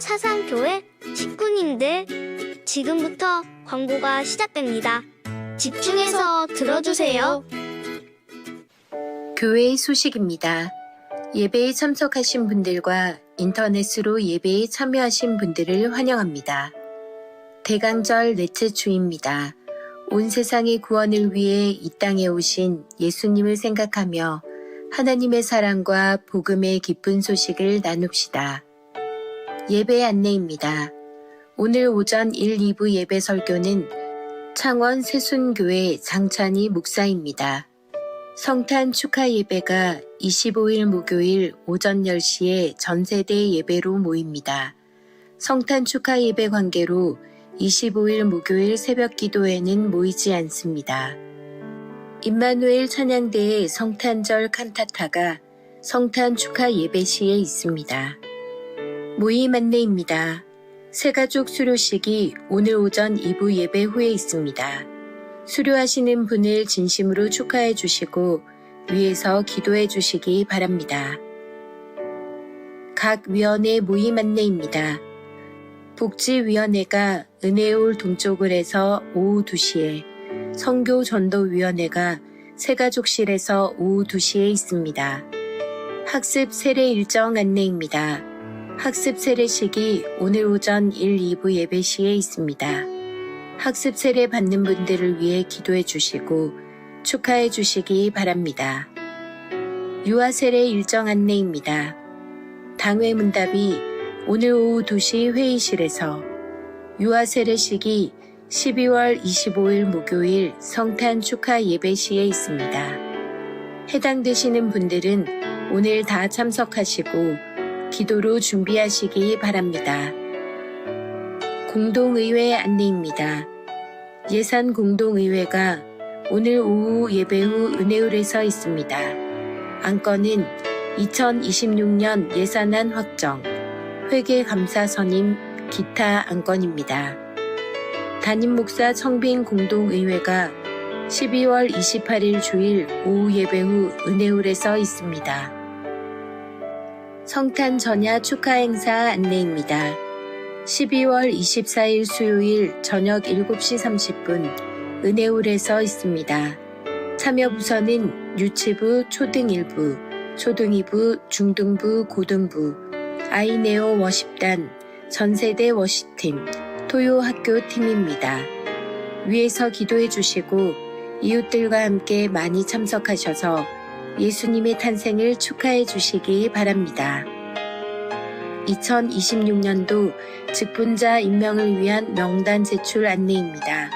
사상교회 식구님들, 지금부터 광고가 시작됩니다. 집중해서 들어주세요. 교회의 소식입니다. 예배에 참석하신 분들과 인터넷으로 예배에 참여하신 분들을 환영합니다. 대강절 넷째 주입니다. 온 세상의 구원을 위해 이 땅에 오신 예수님을 생각하며 하나님의 사랑과 복음의 기쁜 소식을 나눕시다. 예배 안내입니다. 오늘 오전 1, 2부 예배 설교는 창원 새순교회 장찬희 목사입니다. 성탄 축하 예배가 25일 목요일 오전 10시에 전세대 예배로 모입니다. 성탄 축하 예배 관계로 25일 목요일 새벽 기도에는 모이지 않습니다. 임마누엘 찬양대의 성탄절 칸타타가 성탄 축하 예배 시에 있습니다. 모임 안내입니다. 새가족 수료식이 오늘 오전 2부 예배 후에 있습니다. 수료하시는 분을 진심으로 축하해 주시고 위에서 기도해 주시기 바랍니다. 각 위원회 모임 안내입니다. 복지위원회가 은혜올 동쪽을 해서 오후 2시에, 선교전도위원회가 새가족실에서 오후 2시에 있습니다. 학습 세례 일정 안내입니다. 학습 세례식이 오늘 오전 1, 2부 예배 시에 있습니다. 학습 세례 받는 분들을 위해 기도해 주시고 축하해 주시기 바랍니다. 유아 세례 일정 안내입니다. 당회 문답이 오늘 오후 2시 회의실에서, 유아 세례식이 12월 25일 목요일 성탄 축하 예배 시에 있습니다. 해당되시는 분들은 오늘 다 참석하시고 기도로 준비하시기 바랍니다. 공동의회 안내입니다. 예산 공동의회가 오늘 오후 예배 후 은혜홀에서 있습니다. 안건은 2026년 예산안 확정, 회계감사 선임, 기타 안건입니다. 담임 목사 청빙 공동의회가 12월 28일 주일 오후 예배 후 은혜홀에서 있습니다. 성탄 전야 축하 행사 안내입니다. 12월 24일 수요일 저녁 7시 30분 은혜홀에서 있습니다. 참여부서는 유치부, 초등 1부, 초등 2부, 중등부, 고등부, 아이네오 워십단, 전세대 워십팀, 토요학교 팀입니다. 위에서 기도해 주시고 이웃들과 함께 많이 참석하셔서 예수님의 탄생을 축하해 주시기 바랍니다. 2026년도 직분자 임명을 위한 명단 제출 안내입니다.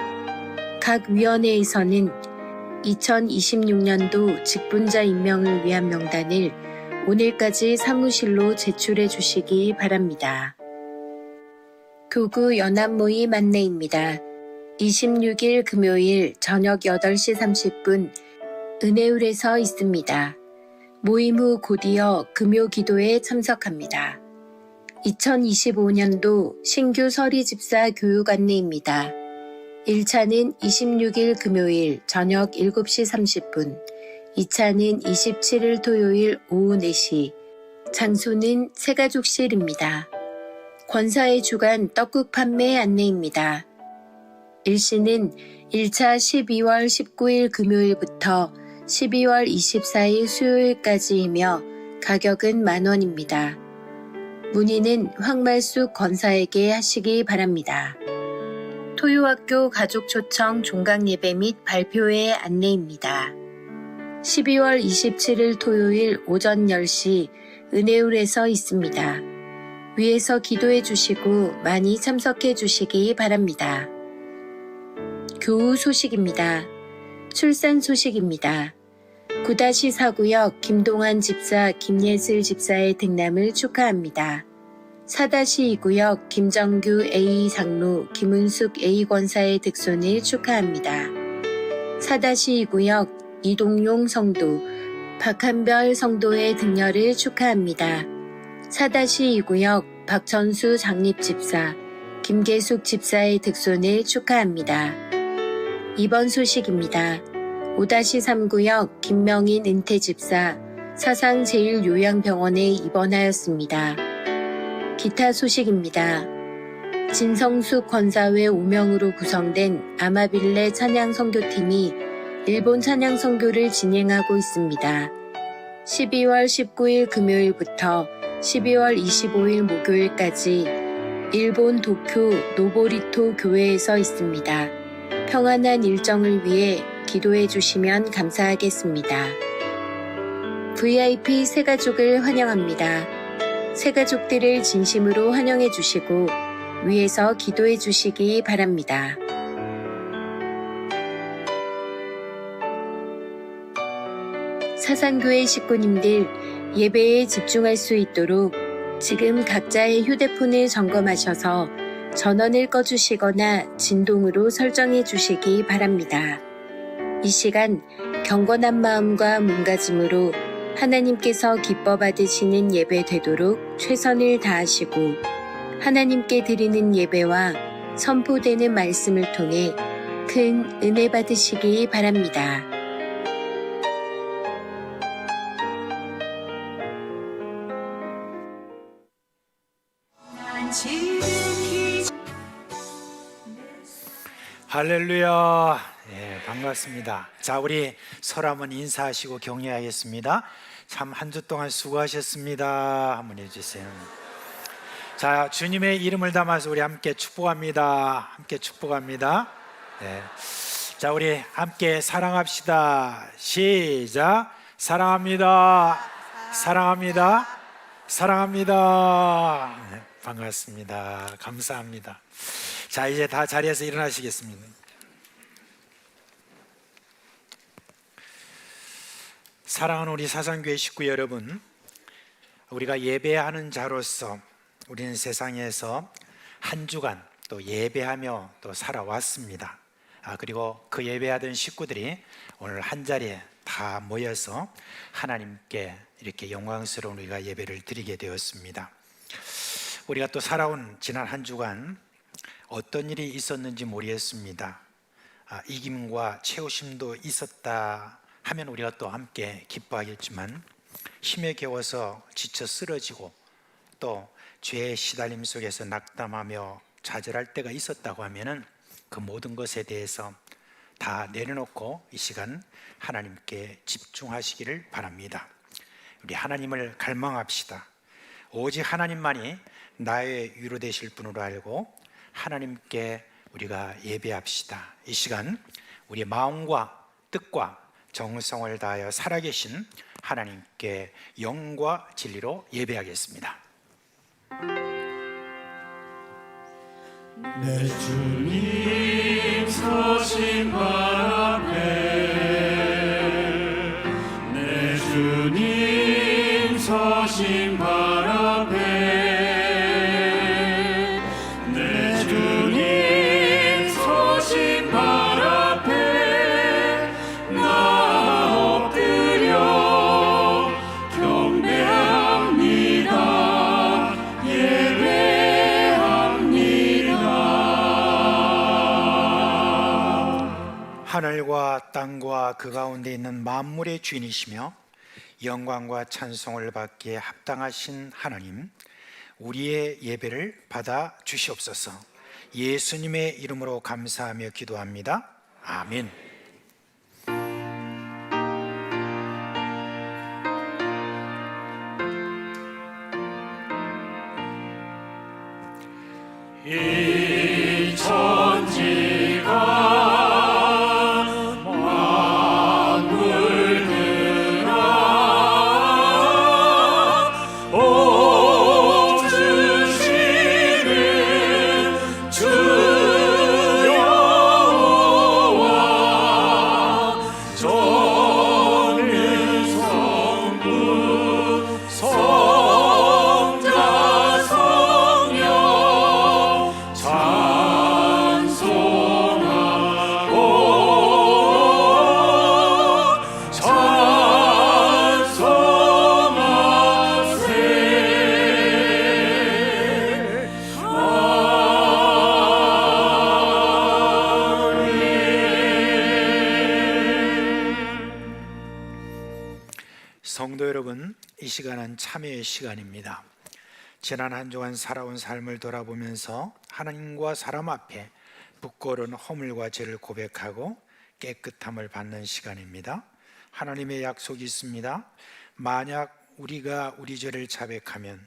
각 위원회에서는 2026년도 직분자 임명을 위한 명단을 오늘까지 사무실로 제출해 주시기 바랍니다. 교구 연합 모임 안내입니다. 26일 금요일 저녁 8시 30분 은혜홀에서 있습니다. 모임 후 곧이어 금요 기도에 참석합니다. 2025년도 신규 서리집사 교육 안내입니다. 1차는 26일 금요일 저녁 7시 30분, 2차는 27일 토요일 오후 4시, 장소는 새가족실입니다. 권사의 주간 떡국 판매 안내입니다. 일시는 1차 12월 19일 금요일부터 12월 24일 수요일까지이며 가격은 만원입니다. 문의는 황말숙 권사에게 하시기 바랍니다. 토요학교 가족초청 종강예배 및 발표회 안내입니다. 12월 27일 토요일 오전 10시 은혜홀에서 있습니다. 위에서 기도해 주시고 많이 참석해 주시기 바랍니다. 교우 소식입니다. 출산 소식입니다. 9-4구역 김동환 집사, 김예슬 집사의 등남을 축하합니다. 4-2구역 김정규 A 장로, 김은숙 A 권사의 득손을 축하합니다. 4-2구역 이동용 성도, 박한별 성도의 등려를 축하합니다. 4-2구역 박천수 장립집사, 김계숙 집사의 득손을 축하합니다. 이번 소식입니다. 5-3구역 김명인 은퇴집사, 사상제일요양병원에 입원하였습니다. 기타 소식입니다. 진성숙 권사회 5명으로 구성된 아마빌레 찬양 선교팀이 일본 찬양 선교를 진행하고 있습니다. 12월 19일 금요일부터 12월 25일 목요일까지 일본 도쿄 노보리토 교회에서 있습니다. 평안한 일정을 위해 기도해 주시면 감사하겠습니다. VIP 새가족을 환영합니다. 새가족들을 진심으로 환영해 주시고 위에서 기도해 주시기 바랍니다. 사상교회 식구님들 예배에 집중할 수 있도록 지금 각자의 휴대폰을 점검하셔서 전원을 꺼주시거나 진동으로 설정해 주시기 바랍니다. 이 시간 경건한 마음과 몸가짐으로 하나님께서 기뻐 받으시는 예배 되도록 최선을 다하시고 하나님께 드리는 예배와 선포되는 말씀을 통해 큰 은혜 받으시기 바랍니다. 할렐루야. 예, 반갑습니다. 자, 우리 서로 한번 인사하시고 격려하겠습니다. 참 한 주 동안 수고하셨습니다. 한번 해주세요. 자, 주님의 이름을 담아서 우리 함께 축복합니다. 함께 축복합니다. 네. 자, 우리 함께 사랑합시다. 시작. 사랑합니다. 사랑합니다. 사랑합니다. 네, 반갑습니다. 감사합니다. 자, 이제 다 자리에서 일어나시겠습니다. 사랑하는 우리 사상교회 식구 여러분, 우리가 예배하는 자로서 우리는 세상에서 한 주간 또 예배하며 또 살아왔습니다. 그리고 그 예배하던 식구들이 오늘 한 자리에 다 모여서 하나님께 이렇게 영광스러운 우리가 예배를 드리게 되었습니다. 우리가 또 살아온 지난 한 주간 어떤 일이 있었는지 모르겠습니다. 이김과 채우심도 있었다 하면 우리가 또 함께 기뻐하겠지만, 힘에 겨워서 지쳐 쓰러지고 또 죄의 시달림 속에서 낙담하며 좌절할 때가 있었다고 하면은 그 모든 것에 대해서 다 내려놓고 이 시간 하나님께 집중하시기를 바랍니다. 우리 하나님을 갈망합시다. 오직 하나님만이 나의 위로 되실 분으로 알고 하나님께 우리가 예배합시다. 이 시간 우리 마음과 뜻과 정성을 다하여 살아계신 하나님께 영과 진리로 예배하겠습니다. 내 주님 서신 발 앞에, 내 주님 서신 발 앞에, 내 주님 서신 발 앞에 나 엎드려 경배합니다. 하늘과 땅과 그 가운데 있는 만물의 주인이시며 영광과 찬송을 받기에 합당하신 하나님, 우리의 예배를 받아 주시옵소서. 예수님의 이름으로 감사하며 기도합니다. 아멘. 이 천지가 성도 여러분, 이 시간은 참여의 시간입니다. 지난 한 주간 살아온 삶을 돌아보면서 하나님과 사람 앞에 부끄러운 허물과 죄를 고백하고 깨끗함을 받는 시간입니다. 하나님의 약속이 있습니다. 만약 우리가 우리 죄를 자백하면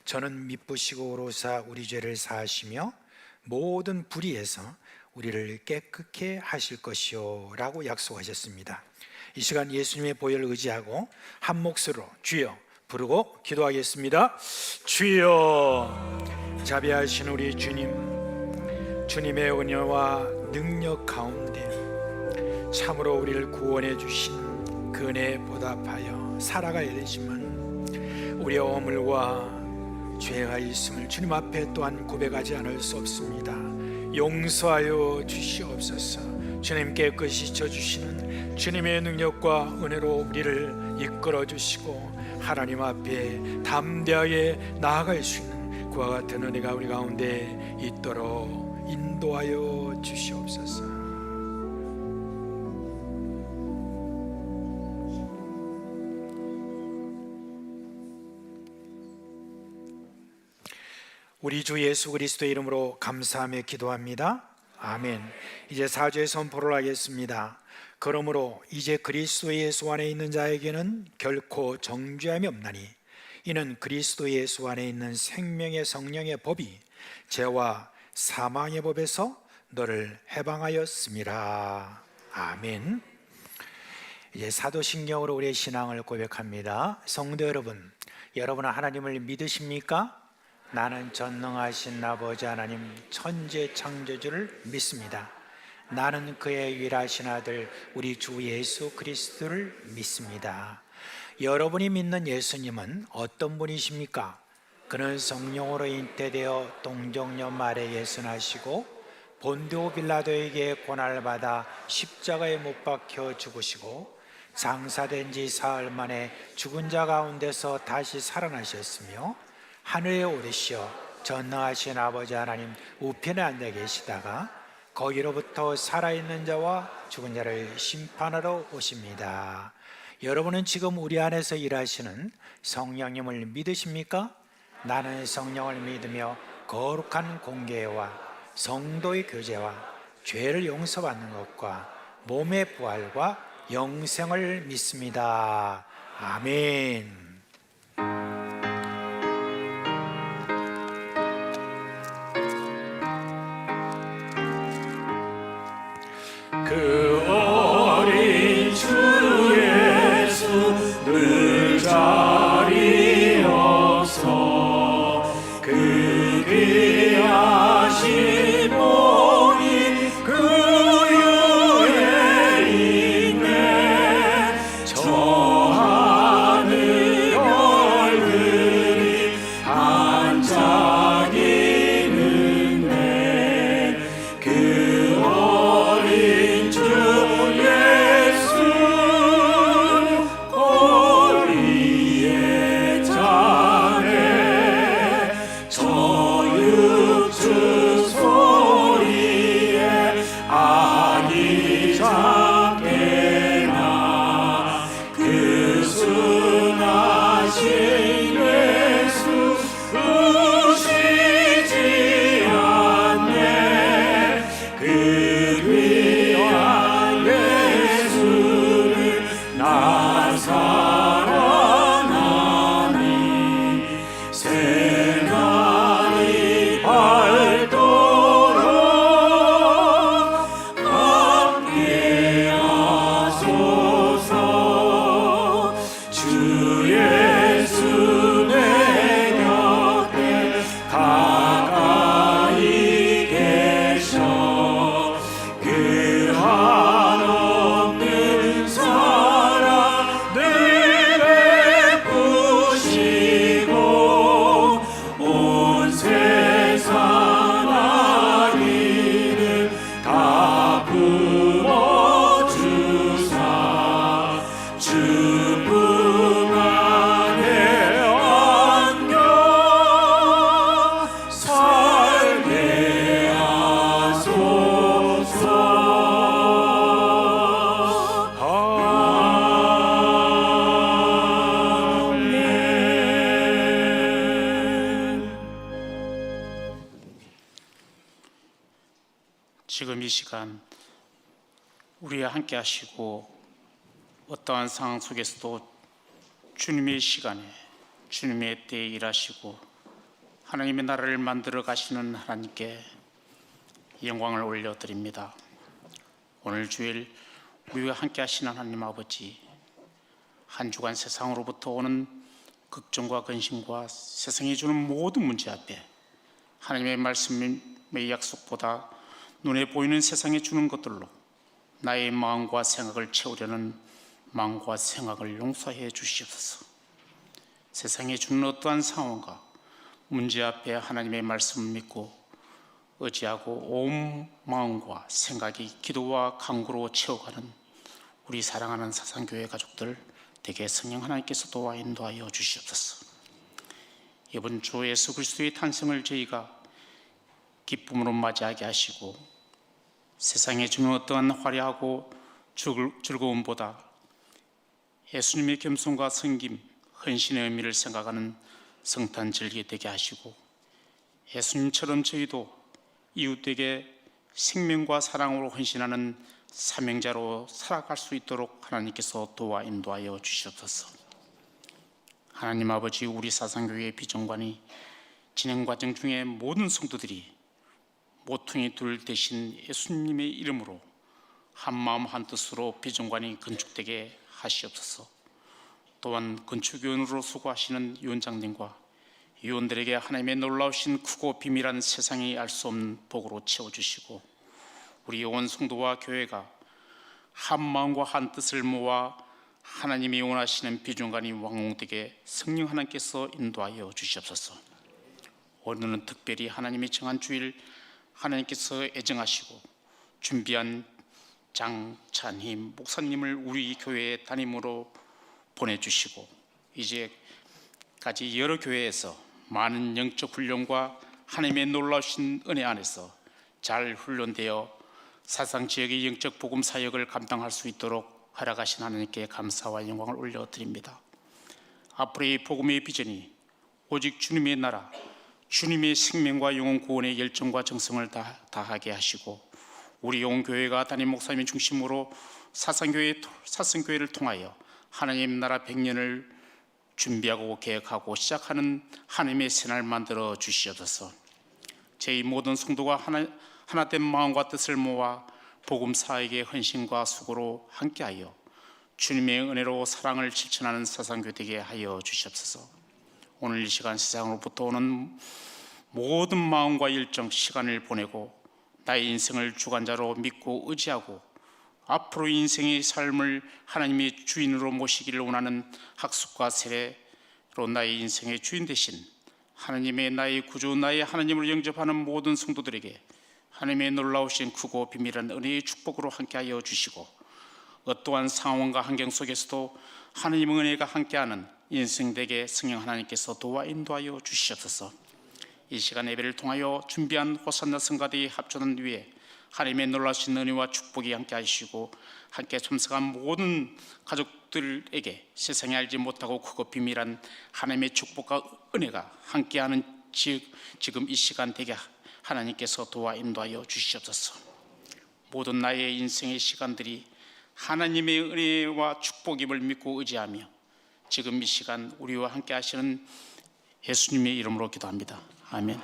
저는 미쁘시고 오로사 우리 죄를 사하시며 모든 불의에서 우리를 깨끗게 하실 것이요 라고 약속하셨습니다. 이 시간 예수님의 보혈을 의지하고 한 목소리로 주여 부르고 기도하겠습니다. 주여, 자비하신 우리 주님, 주님의 은혜와 능력 가운데 참으로 우리를 구원해 주신 그 은혜에 보답하여 살아가야 되지만 우리의 허물과 죄가 있음을 주님 앞에 또한 고백하지 않을 수 없습니다. 용서하여 주시옵소서. 주님 깨끗이 져주시는 주님의 능력과 은혜로 우리를 이끌어 주시고 하나님 앞에 담대하게 나아갈 수 있는 그와 같은 은혜가 우리 가운데 있도록 인도하여 주시옵소서. 우리 주 예수 그리스도의 이름으로 감사하며 기도합니다. 아멘. 이제 사죄의 선포를 하겠습니다. 그러므로 이제 그리스도 예수 안에 있는 자에게는 결코 정죄함이 없나니 이는 그리스도 예수 안에 있는 생명의 성령의 법이 죄와 사망의 법에서 너를 해방하였음이라. 아멘. 이제 사도신경으로 우리의 신앙을 고백합니다. 성도 여러분, 여러분은 하나님을 믿으십니까? 나는 전능하신 아버지 하나님 천재 창조주를 믿습니다. 나는 그의 유일하신 아들 우리 주 예수 그리스도를 믿습니다. 여러분이 믿는 예수님은 어떤 분이십니까? 그는 성령으로 잉태되어 동정녀 말에 예순하시고 본디오 빌라도에게 고난을 받아 십자가에 못 박혀 죽으시고 장사된 지 사흘 만에 죽은 자 가운데서 다시 살아나셨으며 하늘에 오르시어 전능하신 아버지 하나님 우편에 앉아 계시다가 거기로부터 살아있는 자와 죽은 자를 심판하러 오십니다. 여러분은 지금 우리 안에서 일하시는 성령님을 믿으십니까? 나는 성령을 믿으며 거룩한 공개와 성도의 교제와 죄를 용서받는 것과 몸의 부활과 영생을 믿습니다. 아멘. 그 어린 주 예수 늘 자리 없어 그 귀하신 몸이 그 위에 있네. 저 하늘 별들이 반짝이는데 그 어린 주 지금 이 시간 우리와 함께 하시고 어떠한 상황 속에서도 주님의 시간에 주님의 때에 일하시고 하나님의 나라를 만들어 가시는 하나님께 영광을 올려드립니다. 오늘 주일 우리와 함께 하시는 하나님 아버지, 한 주간 세상으로부터 오는 걱정과 근심과 세상이 주는 모든 문제 앞에 하나님의 말씀의 약속보다 눈에 보이는 세상에 주는 것들로 나의 마음과 생각을 채우려는 마음과 생각을 용서해 주시옵소서. 세상에 주는 어떠한 상황과 문제 앞에 하나님의 말씀을 믿고 의지하고 온 마음과 생각이 기도와 간구로 채워가는 우리 사랑하는 사상교회 가족들 되게 성령 하나님께서 도와 인도하여 주시옵소서. 이번 주 예수 그리스도의 탄생을 저희가 기쁨으로 맞이하게 하시고 세상에 주는 어떠한 화려하고 즐거움보다 예수님의 겸손과 섬김, 헌신의 의미를 생각하는 성탄 절기 되게 하시고 예수님처럼 저희도 이웃에게 생명과 사랑으로 헌신하는 사명자로 살아갈 수 있도록 하나님께서 도와 인도하여 주시옵소서. 하나님 아버지, 우리 사상교회의 비전관이 진행 과정 중에 모든 성도들이 모퉁이 둘 대신 예수님의 이름으로 한 마음 한 뜻으로 비전관이 건축되게 하시옵소서. 또한 건축위원으로 수고하시는 위원장님과 위원들에게 하나님의 놀라우신 크고 비밀한 세상이 알 수 없는 복으로 채워주시고 우리 온 성도와 교회가 한 마음과 한 뜻을 모아 하나님이 원하시는 비중간이 왕궁되게 성령 하나님께서 인도하여 주시옵소서. 오늘은 특별히 하나님이 정한 주일 하나님께서 애정하시고 준비한 장찬희 목사님을 우리 교회의 담임으로 보내주시고 이제까지 여러 교회에서 많은 영적 훈련과 하나님의 놀라우신 은혜 안에서 잘 훈련되어 사상 지역의 영적 복음 사역을 감당할 수 있도록 허락하신 하나님께 감사와 영광을 올려드립니다. 앞으로의 복음의 비전이 오직 주님의 나라, 주님의 생명과 영혼 구원의 열정과 정성을 다하게 하시고 우리 온 교회가 담임 목사님 중심으로 사성교회를 통하여 하나님 나라 100년을 준비하고 계획하고 시작하는 하나님의 새날 만들어 주시옵소서. 저희 모든 성도가 하나된 마음과 뜻을 모아 복음 사역의 헌신과 수고로 함께하여 주님의 은혜로 사랑을 실천하는 사상교회 되게 하여 주시옵소서. 오늘 이 시간 세상으로부터 오는 모든 마음과 열정 시간을 보내고 나의 인생을 주관자로 믿고 의지하고 앞으로 인생의 삶을 하나님의 주인으로 모시기를 원하는 학습과 세례로 나의 인생의 주인 되신 하나님의 나의 구주 나의 하나님을 영접하는 모든 성도들에게 하나님의 놀라우신 크고 비밀한 은혜의 축복으로 함께하여 주시고 어떠한 상황과 환경 속에서도 하나님의 은혜가 함께하는 인생되게 성령 하나님께서 도와 인도하여 주시옵소서. 이 시간 예배를 통하여 준비한 호산나 성가대에 합주하는 위에 하나님의 놀라신 은혜와 축복이 함께 하시고 함께 참석한 모든 가족들에게 세상에 알지 못하고 크고 비밀한 하나님의 축복과 은혜가 함께하는 지금 이 시간 되게 하나님께서 도와 인도하여 주시옵소서. 모든 나의 인생의 시간들이 하나님의 은혜와 축복임을 믿고 의지하며 지금 이 시간 우리와 함께 하시는 예수님의 이름으로 기도합니다. 아멘.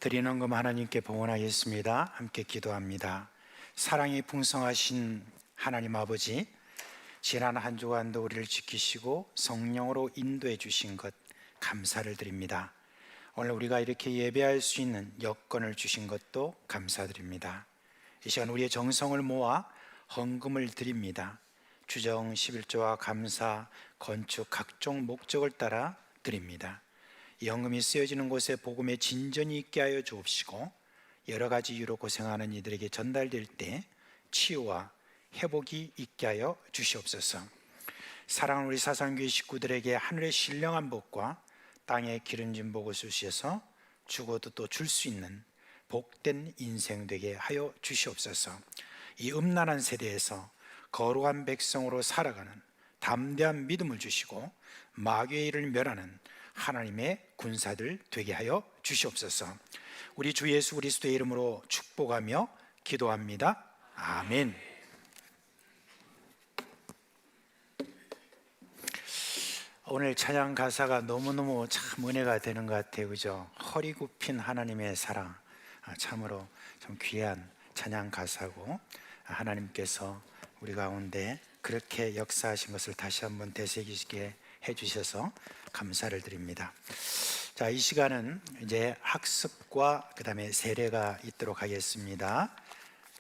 드리는 금 하나님께 봉헌하겠습니다. 함께 기도합니다. 사랑이 풍성하신 하나님 아버지, 지난 한 주간도 우리를 지키시고 성령으로 인도해 주신 것 감사를 드립니다. 오늘 우리가 이렇게 예배할 수 있는 여건을 주신 것도 감사드립니다. 이 시간 우리의 정성을 모아 헌금을 드립니다. 주정 11조와 감사, 건축 각종 목적을 따라 드립니다. 이 헌금이 쓰여지는 곳에 복음의 진전이 있게 하여 주옵시고, 여러 가지 이유로 고생하는 이들에게 전달될 때 치유와 회복이 있게 하여 주시옵소서. 사랑하는 우리 사상교회 식구들에게 하늘의 신령한 복과 땅의 기름진 복을 주셔서 죽어도 또 줄 수 있는 복된 인생 되게 하여 주시옵소서. 이 음란한 세대에서 거룩한 백성으로 살아가는 담대한 믿음을 주시고 마귀의 일을 멸하는 하나님의 군사들 되게 하여 주시옵소서. 우리 주 예수 그리스도의 이름으로 축복하며 기도합니다. 아멘. 오늘 찬양 가사가 너무너무 참 은혜가 되는 것 같아요. 그죠? 허리 굽힌 하나님의 사랑, 참으로 좀 귀한 찬양 가사고, 하나님께서 우리 가운데 그렇게 역사하신 것을 다시 한번 되새기게 해주셔서 감사를 드립니다. 자, 이 시간은 이제 학습과 그 다음에 세례가 있도록 하겠습니다.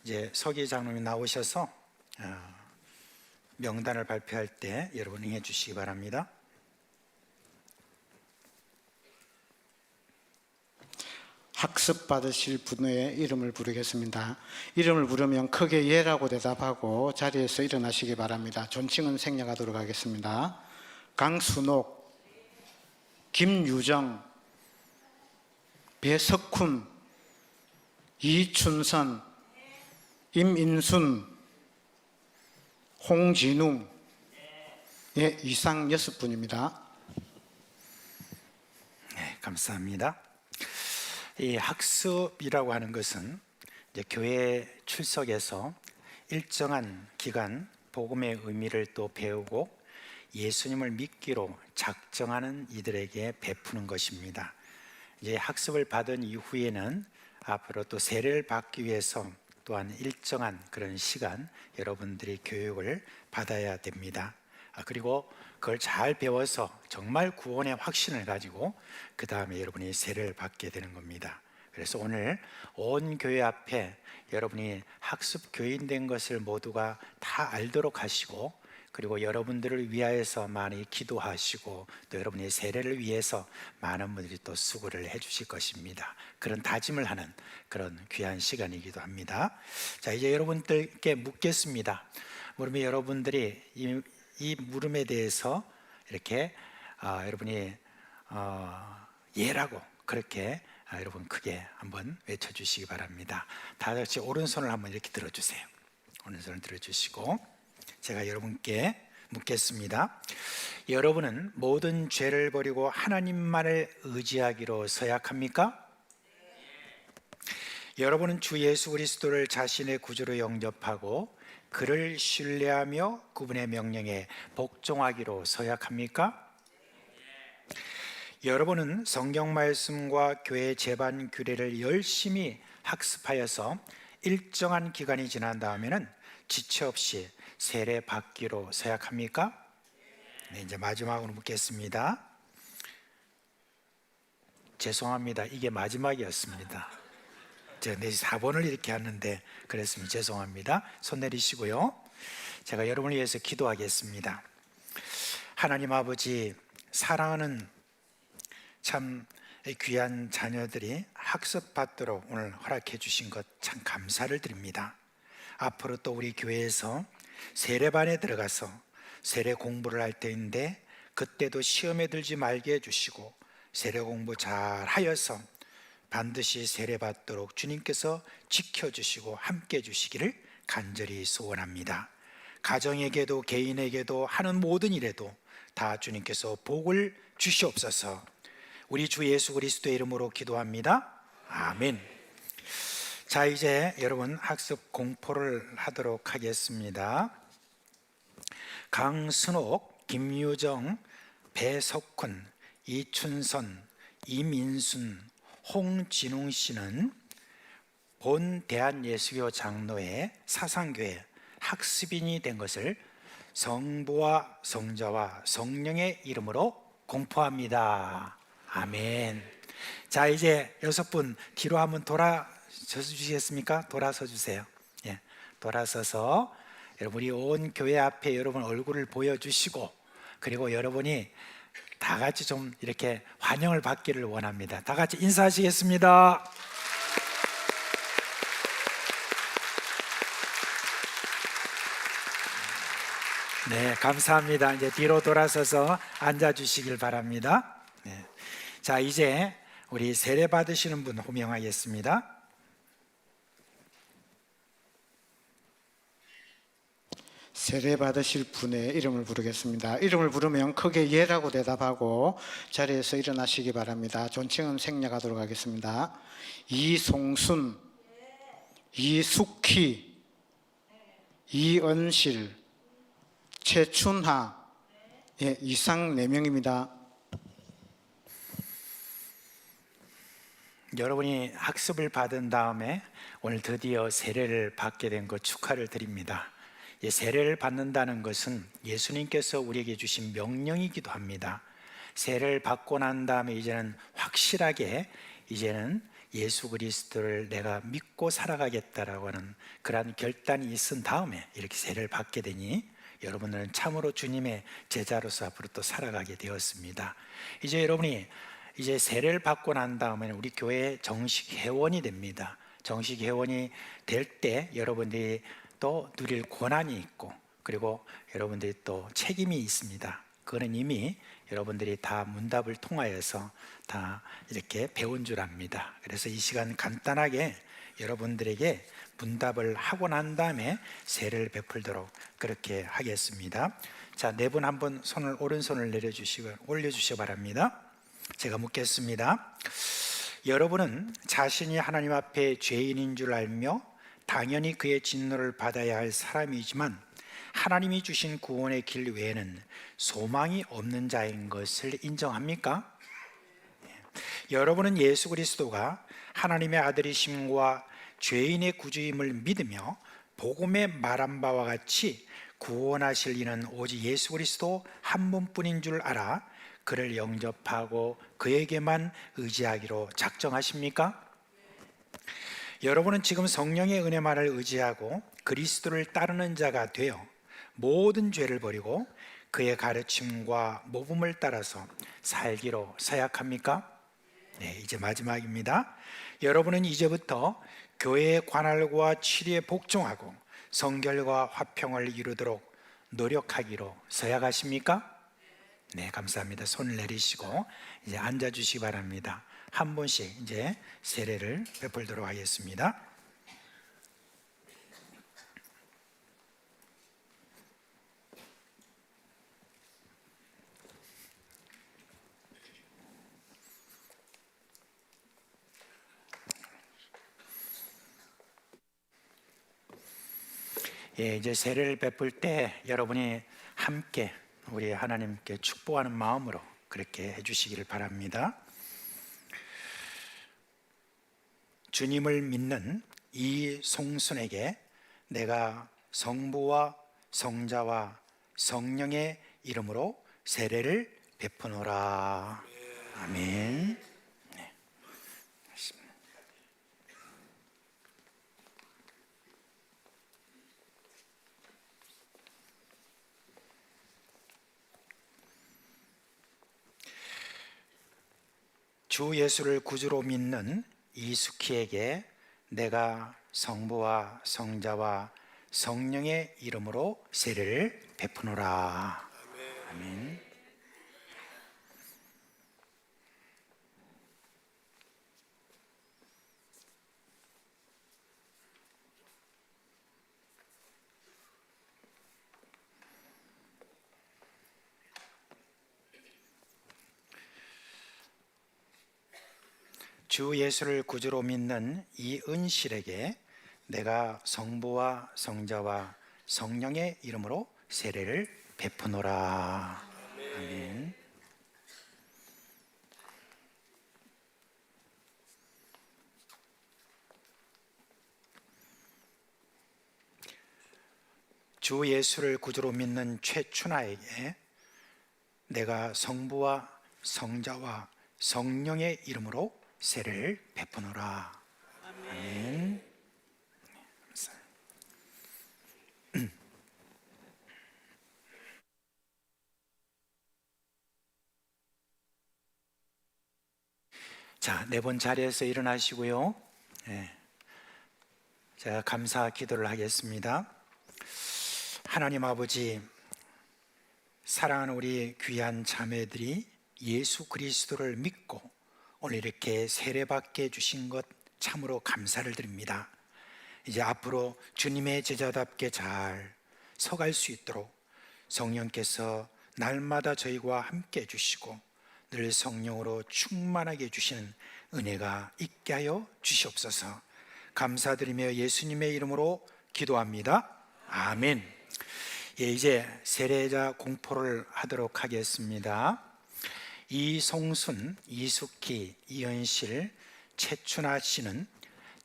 이제 서기 장로님 나오셔서 명단을 발표할 때 여러분 응해 주시기 바랍니다. 학습 받으실 분의 이름을 부르겠습니다. 이름을 부르면 크게 예라고 대답하고 자리에서 일어나시기 바랍니다. 존칭은 생략하도록 하겠습니다. 강순옥, 김유정, 배석훈, 이춘선, 임인순, 홍진웅, 예, 이상 6분입니다. 네, 감사합니다. 이 학습이라고 하는 것은 이제 교회 출석에서 일정한 기간 복음의 의미를 또 배우고 예수님을 믿기로 작정하는 이들에게 베푸는 것입니다. 이제 학습을 받은 이후에는 앞으로 또 세례를 받기 위해서 또한 일정한 그런 시간 여러분들이 교육을 받아야 됩니다. 그리고 그걸 잘 배워서 정말 구원의 확신을 가지고 그 다음에 여러분이 세례를 받게 되는 겁니다. 그래서 오늘 온 교회 앞에 여러분이 학습 교인 된 것을 모두가 다 알도록 하시고, 그리고 여러분들을 위하여서 많이 기도하시고 또 여러분의 세례를 위해서 많은 분들이 또 수고를 해 주실 것입니다. 그런 다짐을 하는 그런 귀한 시간이기도 합니다. 자, 이제 여러분들께 묻겠습니다. 물으면 여러분들이 이 물음에 대해서 이렇게 여러분이 예라고 그렇게 여러분 크게 한번 외쳐주시기 바랍니다. 다 같이 오른손을 한번 이렇게 들어주세요. 오른손을 들어주시고 제가 여러분께 묻겠습니다. 여러분은 모든 죄를 버리고 하나님만을 의지하기로 서약합니까? 여러분은 주 예수 그리스도를 자신의 구주로 영접하고 그를 신뢰하며 그분의 명령에 복종하기로 서약합니까? 여러분은 성경 말씀과 교회 제반 규례를 열심히 학습하여서 일정한 기간이 지난 다음에는 지체 없이 세례 받기로 서약합니까? 네, 이제 마지막으로 묻겠습니다. 죄송합니다. 이게 마지막이었습니다. 제가 4번을 이렇게 하는데 그랬으면 죄송합니다. 손 내리시고요. 제가 여러분을 위해서 기도하겠습니다. 하나님 아버지, 사랑하는 참 귀한 자녀들이 학습받도록 오늘 허락해 주신 것 참 감사를 드립니다. 앞으로 또 우리 교회에서 세례반에 들어가서 세례 공부를 할 때인데 그때도 시험에 들지 말게 해주시고 세례 공부 잘 하여서 반드시 세례받도록 주님께서 지켜주시고 함께 해주시기를 간절히 소원합니다. 가정에게도 개인에게도 하는 모든 일에도 다 주님께서 복을 주시옵소서. 우리 주 예수 그리스도의 이름으로 기도합니다. 아멘. 자, 이제 여러분 학습 공포를 하도록 하겠습니다. 강순옥, 김유정, 배석훈, 이춘선, 이민순, 홍진웅 씨는 본 대한예수교 장로회 사상교회 학습인이 된 것을 성부와 성자와 성령의 이름으로 공포합니다. 아멘. 자, 이제 6분 뒤로 한번 돌아서 주시겠습니까? 돌아서 주세요. 예, 돌아서서 여러분 우리 온 교회 앞에 여러분 얼굴을 보여주시고, 그리고 여러분이 다 같이 좀 이렇게 환영을 받기를 원합니다. 다 같이 인사하시겠습니다. 네, 감사합니다. 이제 뒤로 돌아서서 앉아주시길 바랍니다. 네. 자, 이제 우리 세례 받으시는 분 호명하겠습니다. 세례 받으실 분의 이름을 부르겠습니다. 이름을 부르면 크게 예라고 대답하고 자리에서 일어나시기 바랍니다. 존칭은 생략하도록 하겠습니다. 이송순, 이숙희, 이은실, 최춘하, 예, 이상 4명입니다. 여러분이 학습을 받은 다음에 오늘 드디어 세례를 받게 된 것 축하를 드립니다. 세례를 받는다는 것은 예수님께서 우리에게 주신 명령이기도 합니다. 세례를 받고 난 다음에 이제는 확실하게 이제는 예수 그리스도를 내가 믿고 살아가겠다라고 하는 그러한 결단이 있은 다음에 이렇게 세례를 받게 되니 여러분들은 참으로 주님의 제자로서 앞으로 또 살아가게 되었습니다. 이제 여러분이 이제 세례를 받고 난 다음에 우리 교회의 정식 회원이 됩니다. 정식 회원이 될 때 여러분들이 또 누릴 권한이 있고, 그리고 여러분들이 또 책임이 있습니다. 그거는 이미 여러분들이 다 문답을 통하여서 다 이렇게 배운 줄 압니다. 그래서 이 시간 간단하게 여러분들에게 문답을 하고 난 다음에 세례를 베풀도록 그렇게 하겠습니다. 자, 네 분 한번 손을 오른손을 올려주시기 바랍니다. 제가 묻겠습니다. 여러분은 자신이 하나님 앞에 죄인인 줄 알며 당연히 그의 진노를 받아야 할 사람이지만 하나님이 주신 구원의 길 외에는 소망이 없는 자인 것을 인정합니까? 여러분은 예수 그리스도가 하나님의 아들이심과 죄인의 구주임을 믿으며 복음에 말한 바와 같이 구원하실 이는 오직 예수 그리스도 한 분뿐인 줄 알아 그를 영접하고 그에게만 의지하기로 작정하십니까? 여러분은 지금 성령의 은혜만을 의지하고 그리스도를 따르는 자가 되어 모든 죄를 버리고 그의 가르침과 모범을 따라서 살기로 서약합니까? 네, 이제 마지막입니다. 여러분은 이제부터 교회의 관할과 치리에 복종하고 성결과 화평을 이루도록 노력하기로 서약하십니까? 네, 감사합니다. 손을 내리시고 이제 앉아주시기 바랍니다. 한 분씩 이제 세례를 베풀도록 하겠습니다. 예, 이제 세례를 베풀 때 여러분이 함께 우리 하나님께 축복하는 마음으로 그렇게 해주시기를 바랍니다. 주님을 믿는 이송순에게 내가 성부와 성자와 성령의 이름으로 세례를 베푸노라. 아멘. 네. 주 예수를 구주로 믿는 이숙희에게 내가 성부와 성자와 성령의 이름으로 세례를 베푸노라. 아멘. 주 예수를 구주로 믿는 이은실에게 내가 성부와 성자와 성령의 이름으로 세례를 베푸노라. 아멘. 주 예수를 구주로 믿는 최춘아에게 내가 성부와 성자와 성령의 이름으로 세례를 베푸노라. 아멘. 자, 네 번 자리에서 일어나시고요. 제가 감사 기도를 하겠습니다. 하나님 아버지, 사랑하는 우리 귀한 자매들이 예수 그리스도를 믿고 오늘 이렇게 세례받게 해주신 것 참으로 감사를 드립니다. 이제 앞으로 주님의 제자답게 잘 서갈 수 있도록 성령께서 날마다 저희와 함께 해주시고 늘 성령으로 충만하게 해주시는 은혜가 있게 하여 주시옵소서. 감사드리며 예수님의 이름으로 기도합니다. 아멘. 이제 세례자 공포를 하도록 하겠습니다. 이송순, 이숙희, 이현실, 최춘아 씨는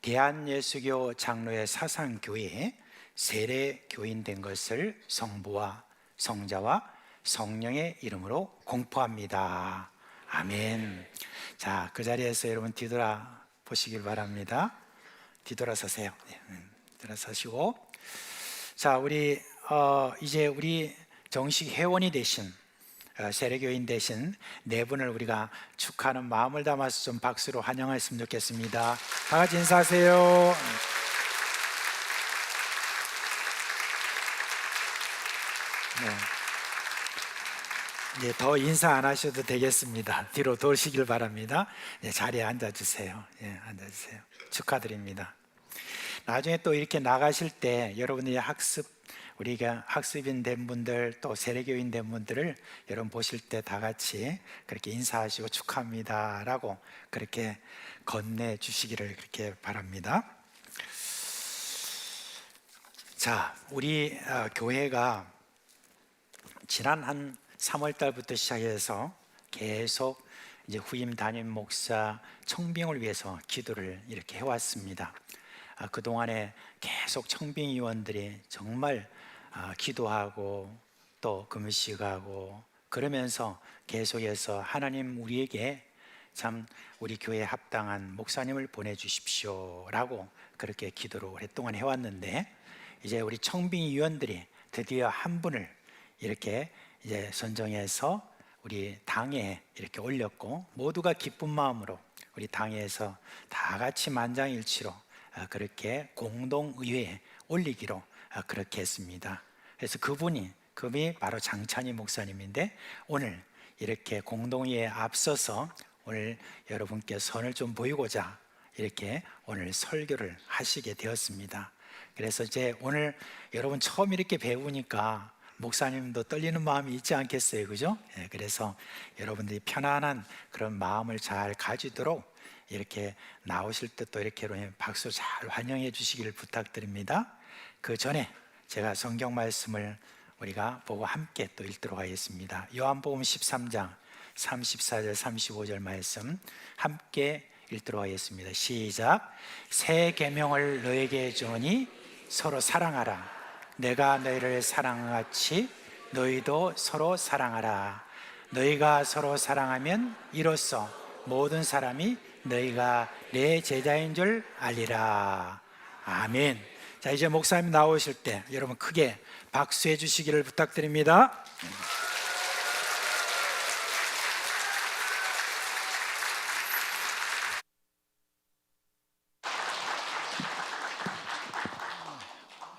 대한예수교 장로의 사상교회에 세례교인 된 것을 성부와 성자와 성령의 이름으로 공포합니다. 아멘. 자, 그 자리에서 여러분 뒤돌아 보시길 바랍니다. 뒤돌아 서세요. 뒤돌아 서시고, 자, 우리 이제 우리 정식 회원이 되신 세례교인 되신 네 분을 우리가 축하하는 마음을 담아서 좀 박수로 환영했으면 좋겠습니다. 다 같이 인사하세요. 네. 이제 더 인사 안 하셔도 되겠습니다. 뒤로 도시길 바랍니다. 네, 자리에 앉아주세요. 앉아주세요. 축하드립니다. 나중에 또 이렇게 나가실 때 여러분이 우리가 학습인 된 분들 또 세례교인 된 분들을 여러분 보실 때 다 같이 그렇게 인사하시고 축하합니다 라고 그렇게 건네주시기를 그렇게 바랍니다. 자, 우리 교회가 지난 한 3월 달부터 시작해서 계속 이제 후임 담임 목사 청빙을 위해서 기도를 이렇게 해왔습니다. 그동안에 계속 청빙위원들이 정말 기도하고 또 금식하고 그러면서 계속해서 하나님 우리에게 참 우리 교회에 합당한 목사님을 보내주십시오 라고 그렇게 기도를 오랫동안 해왔는데, 이제 우리 청빙위원들이 드디어 한 분을 이렇게 이제 선정해서 우리 당에 이렇게 올렸고, 모두가 기쁜 마음으로 우리 당에서 다 같이 만장일치로 그렇게 공동의회에 올리기로 그렇게 했습니다. 그래서 그분이 바로 장찬희 목사님인데, 오늘 이렇게 공동의회에 앞서서 오늘 여러분께 선을 좀 보이고자 이렇게 오늘 설교를 하시게 되었습니다. 그래서 이제 오늘 여러분 처음 이렇게 배우니까 목사님도 떨리는 마음이 있지 않겠어요, 그죠? 그래서 여러분들이 편안한 그런 마음을 잘 가지도록 이렇게 나오실 때 또 이렇게 박수 잘 환영해 주시기를 부탁드립니다. 그 전에 제가 성경 말씀을 우리가 보고 함께 또 읽도록 하겠습니다. 요한복음 13장 34절 35절 말씀 함께 읽도록 하겠습니다. 시작. 새 계명을 너에게 주오니 서로 사랑하라. 내가 너희를 사랑같이 너희도 서로 사랑하라. 너희가 서로 사랑하면 이로써 모든 사람이 너희가 내 제자인 줄 알리라. 아멘. 자, 이제 목사님 나오실 때 여러분 크게 박수해 주시기를 부탁드립니다.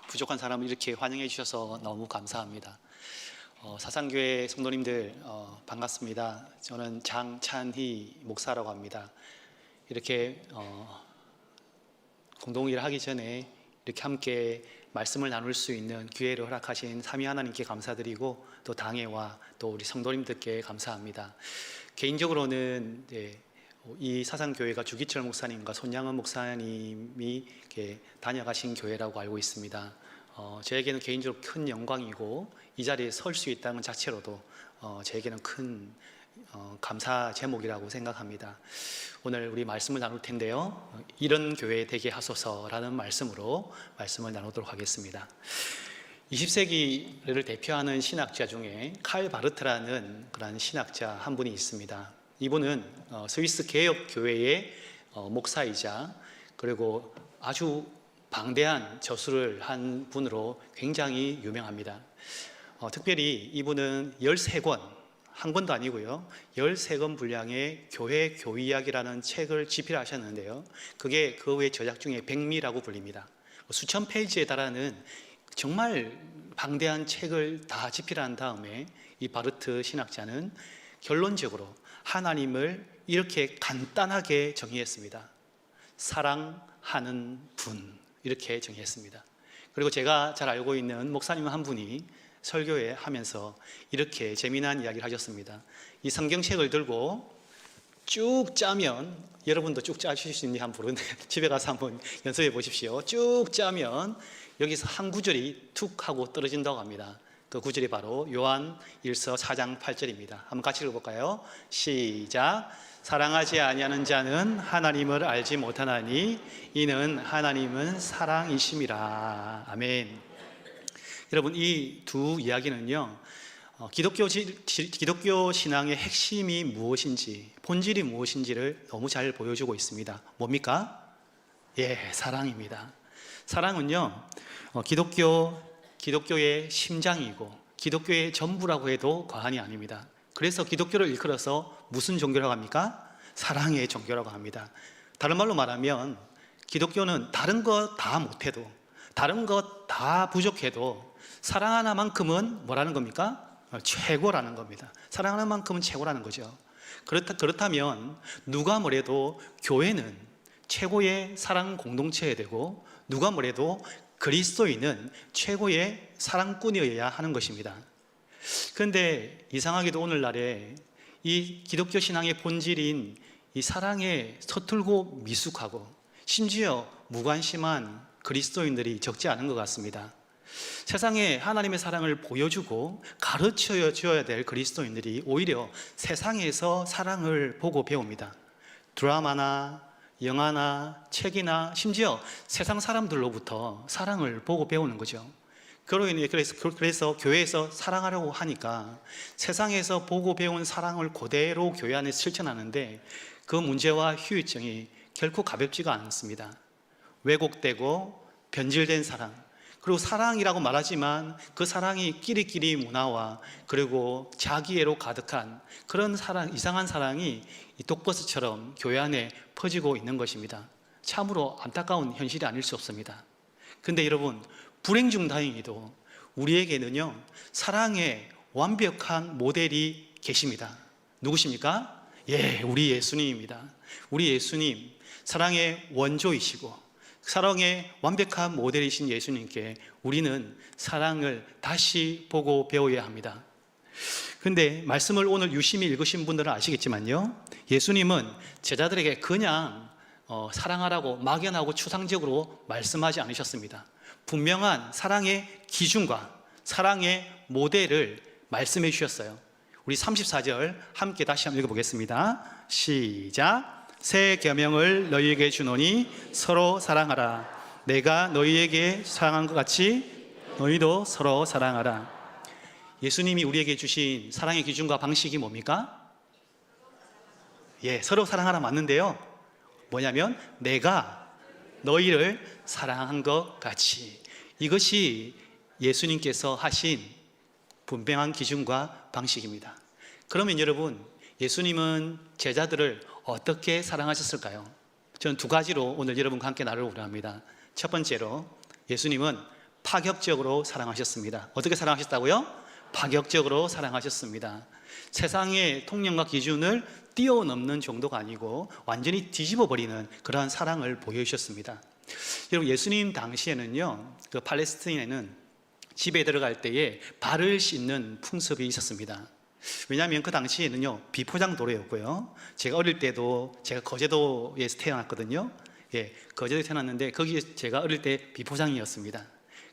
부족한 사람을 이렇게 환영해 주셔서 너무 감사합니다. 사상교회 성도님들 반갑습니다. 저는 장찬희 목사라고 합니다. 이렇게 공동일을 하기 전에 이렇게 함께 말씀을 나눌 수 있는 기회를 허락하신 삼위 하나님께 감사드리고, 또 당회와 또 우리 성도님들께 감사합니다. 개인적으로는 이 사상교회가 주기철 목사님과 손양은 목사님이 이렇게 다녀가신 교회라고 알고 있습니다. 저에게는 개인적으로 큰 영광이고, 이 자리에 설 수 있다는 것 자체로도 저에게는 큰 감사 제목이라고 생각합니다. 오늘 우리 말씀을 나눌 텐데요, 이런 교회 되게 하소서라는 말씀으로 말씀을 나누도록 하겠습니다. 20세기를 대표하는 신학자 중에 칼 바르트라는 그런 신학자 한 분이 있습니다. 이분은 스위스 개혁교회의 목사이자 그리고 아주 방대한 저술을 한 분으로 굉장히 유명합니다. 특별히 이분은 13권, 한 권도 아니고요, 13권 분량의 교회 교이학이라는 책을 집필하셨는데요, 그게 그 외 저작 중에 백미라고 불립니다. 수천 페이지에 달하는 정말 방대한 책을 다 집필한 다음에 이 바르트 신학자는 결론적으로 하나님을 이렇게 간단하게 정의했습니다. 사랑하는 분, 이렇게 정의했습니다. 그리고 제가 잘 알고 있는 목사님 한 분이 설교회 하면서 이렇게 재미난 이야기를 하셨습니다. 이 성경책을 들고 쭉 짜면, 여러분도 쭉 짜실 수 있는지 한번 집에 가서 한번 연습해 보십시오. 쭉 짜면 여기서 한 구절이 툭 하고 떨어진다고 합니다. 그 구절이 바로 요한 1서 4장 8절입니다. 한번 같이 읽어볼까요? 시작. 사랑하지 아니하는 자는 하나님을 알지 못하나니 이는 하나님은 사랑이심이라. 아멘. 여러분, 이 두 이야기는요, 기독교 신앙의 핵심이 무엇인지, 본질이 무엇인지를 너무 잘 보여주고 있습니다. 뭡니까? 예, 사랑입니다. 사랑은요, 기독교의 심장이고 기독교의 전부라고 해도 과언이 아닙니다. 그래서 기독교를 일컬어서 무슨 종교라고 합니까? 사랑의 종교라고 합니다. 다른 말로 말하면 기독교는 다른 것 다 못해도, 다른 것 다 부족해도 사랑 하나만큼은 뭐라는 겁니까? 최고라는 겁니다. 사랑하는 만큼은 최고라는 거죠. 그렇다면 누가 뭐래도 교회는 최고의 사랑 공동체여야 되고, 누가 뭐래도 그리스도인은 최고의 사랑꾼이어야 하는 것입니다. 그런데 이상하게도 오늘날에 이 기독교 신앙의 본질인 이 사랑에 서툴고 미숙하고 심지어 무관심한 그리스도인들이 적지 않은 것 같습니다. 세상에 하나님의 사랑을 보여주고 가르쳐 줘야 될 그리스도인들이 오히려 세상에서 사랑을 보고 배웁니다. 드라마나 영화나 책이나 심지어 세상 사람들로부터 사랑을 보고 배우는 거죠. 그래서 교회에서 사랑하려고 하니까 세상에서 보고 배운 사랑을 그대로 교회 안에 실천하는데 그 문제와 후유증이 결코 가볍지가 않습니다. 왜곡되고 변질된 사랑, 그리고 사랑이라고 말하지만 그 사랑이 끼리끼리 문화와 그리고 자기애로 가득한 그런 사랑, 이상한 사랑이 이 독버섯처럼 교회 안에 퍼지고 있는 것입니다. 참으로 안타까운 현실이 아닐 수 없습니다. 근데 여러분, 불행 중 다행히도 우리에게는요, 사랑의 완벽한 모델이 계십니다. 누구십니까? 예, 우리 예수님입니다. 우리 예수님, 사랑의 원조이시고 사랑의 완벽한 모델이신 예수님께 우리는 사랑을 다시 보고 배워야 합니다. 그런데 말씀을 오늘 유심히 읽으신 분들은 아시겠지만요, 예수님은 제자들에게 그냥 사랑하라고 막연하고 추상적으로 말씀하지 않으셨습니다. 분명한 사랑의 기준과 사랑의 모델을 말씀해 주셨어요. 우리 34절 함께 다시 한번 읽어보겠습니다. 시작. 새 계명을 너희에게 주노니 서로 사랑하라. 내가 너희에게 사랑한 것 같이 너희도 서로 사랑하라. 예수님이 우리에게 주신 사랑의 기준과 방식이 뭡니까? 예, 서로 사랑하라 맞는데요, 뭐냐면 내가 너희를 사랑한 것 같이. 이것이 예수님께서 하신 분명한 기준과 방식입니다. 그러면 여러분, 예수님은 제자들을 어떻게 사랑하셨을까요? 저는 두 가지로 오늘 여러분과 함께 나누려고 합니다. 첫 번째로, 예수님은 파격적으로 사랑하셨습니다. 어떻게 사랑하셨다고요? 파격적으로 사랑하셨습니다. 세상의 통념과 기준을 뛰어넘는 정도가 아니고 완전히 뒤집어버리는 그러한 사랑을 보여주셨습니다. 여러분, 예수님 당시에는요, 그 팔레스타인에는 집에 들어갈 때에 발을 씻는 풍습이 있었습니다. 왜냐하면 그 당시에는요, 비포장 도로였고요. 제가 어릴 때도, 제가 거제도에서 태어났거든요. 예, 거제도에 태어났는데 거기 제가 어릴 때 비포장이었습니다.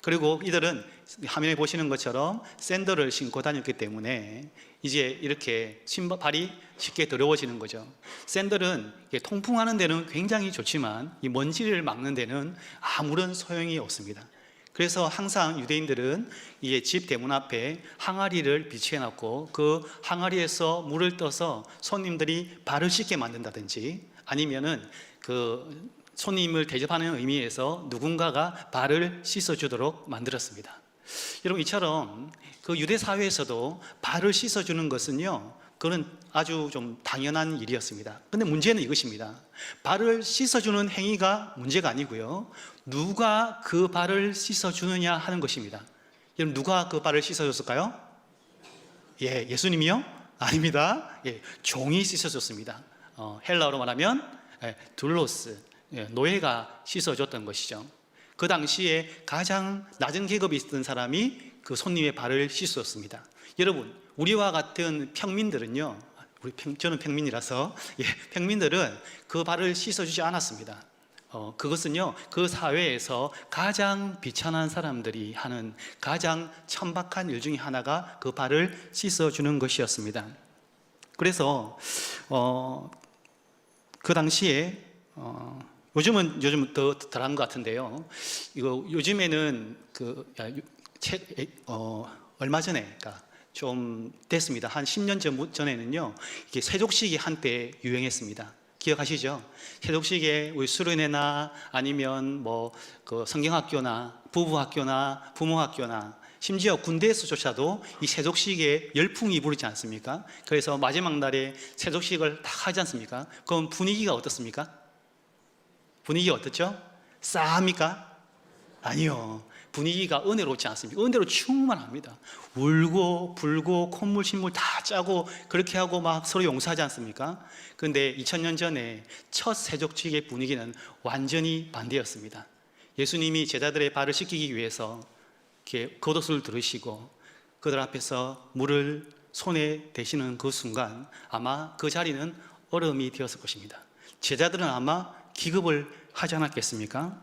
그리고 이들은 화면에 보시는 것처럼 샌들을 신고 다녔기 때문에 이제 이렇게 발이 쉽게 더러워지는 거죠. 샌들은 통풍하는 데는 굉장히 좋지만 이 먼지를 막는 데는 아무런 소용이 없습니다. 그래서 항상 유대인들은 이 집 대문 앞에 항아리를 비치해 놨고 그 항아리에서 물을 떠서 손님들이 발을 씻게 만든다든지 아니면은 그 손님을 대접하는 의미에서 누군가가 발을 씻어주도록 만들었습니다. 여러분, 이처럼 그 유대 사회에서도 발을 씻어주는 것은요, 그건 아주 좀 당연한 일이었습니다. 근데 문제는 이것입니다. 발을 씻어주는 행위가 문제가 아니고요, 누가 그 발을 씻어주느냐 하는 것입니다. 여러분, 누가 그 발을 씻어줬을까요? 예수님이요? 아닙니다. 종이 씻어줬습니다. 헬라어로 말하면 둘로스, 노예가 씻어줬던 것이죠. 그 당시에 가장 낮은 계급이 있던 사람이 그 손님의 발을 씻었습니다. 여러분, 우리와 같은 평민들은요, 저는 평민이라서 평민들은 그 발을 씻어주지 않았습니다. 그것은요, 그 사회에서 가장 비천한 사람들이 하는 가장 천박한 일 중에 하나가 그 발을 씻어주는 것이었습니다. 그래서 그 당시에 요즘 더 덜한 것 같은데요. 이거 요즘에는 얼마 전에, 그러니까 좀 됐습니다. 한 10년 전에는요, 이게 세족식이 한때 유행했습니다. 기억하시죠? 세족식에 우리 수련회나 아니면 그 성경학교나 부부학교나 부모학교나 심지어 군대에서조차도 이 세족식에 열풍이 부르지 않습니까? 그래서 마지막 날에 세족식을 다 하지 않습니까? 그럼 분위기가 어떻습니까? 분위기가 어떻죠? 싸합니까? 아니요. 분위기가 은혜롭지 않습니다. 은혜로 충만합니다. 울고 불고 콧물 신물 다 짜고 그렇게 하고 막 서로 용서하지 않습니까? 그런데 2000년 전에 첫 세족식의 분위기는 완전히 반대였습니다. 예수님이 제자들의 발을 씻기기 위해서 이렇게 겉옷을 두르시고 그들 앞에서 물을 손에 대시는 그 순간 아마 그 자리는 얼음이 되었을 것입니다. 제자들은 아마 기겁을 하지 않았겠습니까?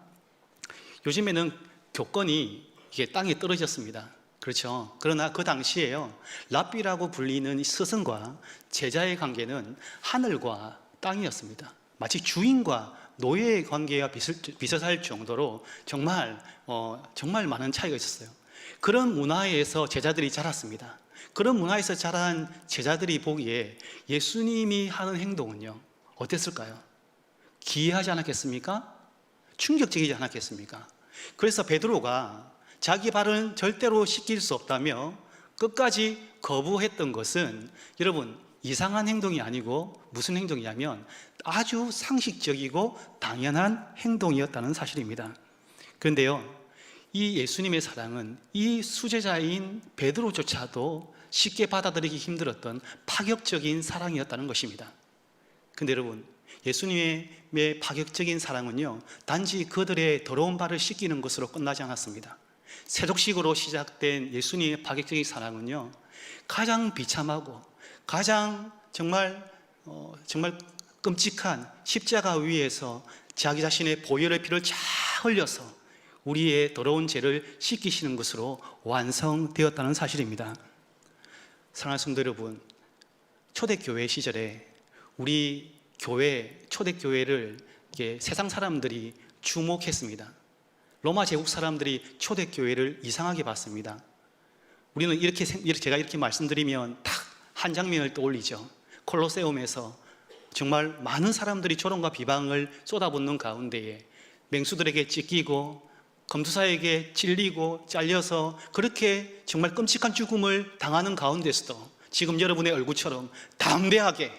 요즘에는 교권이 이게 땅에 떨어졌습니다. 그렇죠? 그러나 그 당시에요, 랍비라고 불리는 스승과 제자의 관계는 하늘과 땅이었습니다. 마치 주인과 노예의 관계와 비슷할 정도로 정말 많은 차이가 있었어요. 그런 문화에서 제자들이 자랐습니다. 그런 문화에서 자란 제자들이 보기에 예수님이 하는 행동은요, 어땠을까요? 기이하지 않았겠습니까? 충격적이지 않았겠습니까? 그래서 베드로가 자기 발은 절대로 씻길 수 없다며 끝까지 거부했던 것은 여러분 이상한 행동이 아니고 무슨 행동이냐면 아주 상식적이고 당연한 행동이었다는 사실입니다. 그런데요, 이 예수님의 사랑은 이 수제자인 베드로조차도 쉽게 받아들이기 힘들었던 파격적인 사랑이었다는 것입니다. 그런데 여러분, 예수님의 파격적인 사랑은요, 단지 그들의 더러운 발을 씻기는 것으로 끝나지 않았습니다. 세족식으로 시작된 예수님의 파격적인 사랑은요, 가장 비참하고 가장 정말 끔찍한 십자가 위에서 자기 자신의 보혈의 피를 쫙 흘려서 우리의 더러운 죄를 씻기시는 것으로 완성되었다는 사실입니다. 사랑하는 성도 여러분, 초대교회 시절에 우리 교회, 초대교회를 세상 사람들이 주목했습니다. 로마 제국 사람들이 초대교회를 이상하게 봤습니다. 우리는 제가 이렇게 말씀드리면 딱 한 장면을 떠올리죠. 콜로세움에서 정말 많은 사람들이 조롱과 비방을 쏟아붓는 가운데에 맹수들에게 찢기고 검투사에게 찔리고 잘려서 그렇게 정말 끔찍한 죽음을 당하는 가운데서도 지금 여러분의 얼굴처럼 담대하게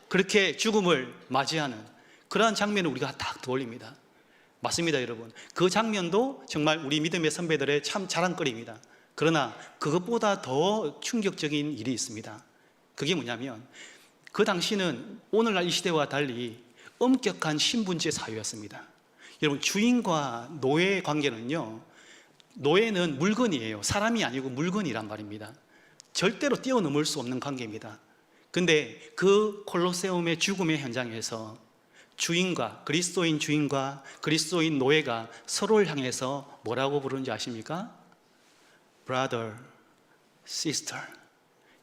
그렇게 죽음을 맞이하는 그러한 장면을 우리가 딱 떠올립니다. 맞습니다, 여러분. 그 장면도 정말 우리 믿음의 선배들의 참 자랑거리입니다. 그러나 그것보다 더 충격적인 일이 있습니다. 그게 뭐냐면 그 당시는 오늘날 이 시대와 달리 엄격한 신분제 사회였습니다. 여러분, 주인과 노예의 관계는요, 노예는 물건이에요. 사람이 아니고 물건이란 말입니다. 절대로 뛰어넘을 수 없는 관계입니다. 근데 그 콜로세움의 죽음의 현장에서 그리스도인 주인과 그리스도인 노예가 서로를 향해서 뭐라고 부르는지 아십니까? Brother, sister,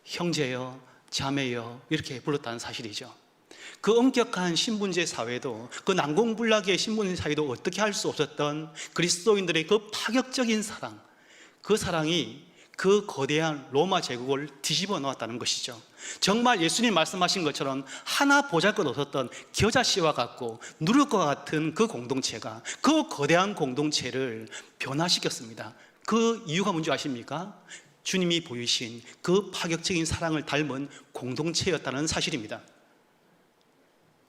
형제여, 자매여 이렇게 불렀다는 사실이죠. 그 엄격한 신분제 사회도, 그 난공불락의 신분제 사회도 어떻게 할 수 없었던 그리스도인들의 그 파격적인 사랑, 그 사랑이 그 거대한 로마 제국을 뒤집어 놓았다는 것이죠. 정말 예수님 말씀하신 것처럼 하나 보잘것없었던 겨자씨와 같고 누를 것 같은 그 공동체가 그 거대한 공동체를 변화시켰습니다. 그 이유가 뭔지 아십니까? 주님이 보이신 그 파격적인 사랑을 닮은 공동체였다는 사실입니다.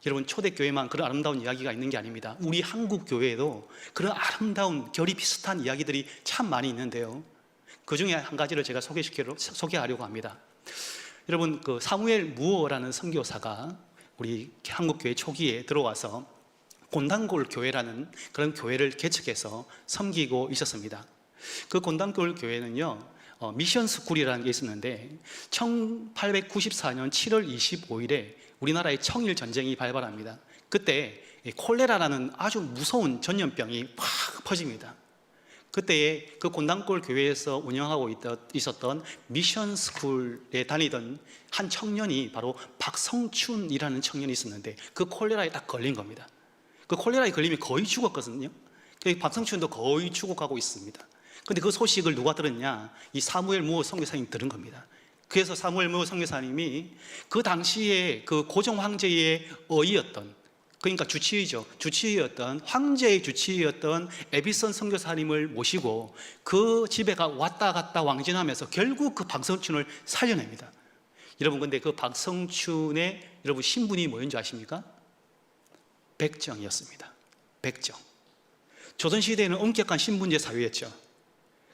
여러분, 초대교회만 그런 아름다운 이야기가 있는 게 아닙니다. 우리 한국 교회에도 그런 아름다운 결이 비슷한 이야기들이 참 많이 있는데요, 그 중에 한 가지를 제가 소개하려고 합니다. 여러분, 그 사무엘 무어라는 선교사가 우리 한국교회 초기에 들어와서 곤단골 교회라는 그런 교회를 개척해서 섬기고 있었습니다. 그 곤단골 교회는요, 미션 스쿨이라는 게 있었는데 1894년 7월 25일에 우리나라의 청일 전쟁이 발발합니다. 그때 콜레라라는 아주 무서운 전염병이 팍 퍼집니다. 그때에 그 곤단골 교회에서 운영하고 있었던 미션 스쿨에 다니던 한 청년이 바로 박성춘이라는 청년이 있었는데 그 콜레라에 딱 걸린 겁니다. 그 콜레라에 걸리면 거의 죽었거든요. 박성춘도 거의 죽어가고 있습니다. 근데 그 소식을 누가 들었냐? 이 사무엘 무어 선교사님이 들은 겁니다. 그래서 사무엘 무어 선교사님이 그 당시에 그 고종 황제의 어이였던, 그러니까 주치의였던 황제의 주치의였던 에비선 선교사님을 모시고 그 집에 왔다 갔다 왕진하면서 결국 그 박성춘을 살려냅니다. 여러분, 근데 그 박성춘의 여러분 신분이 뭐였는지 아십니까? 백정이었습니다. 백정. 조선시대에는 엄격한 신분제 사회였죠.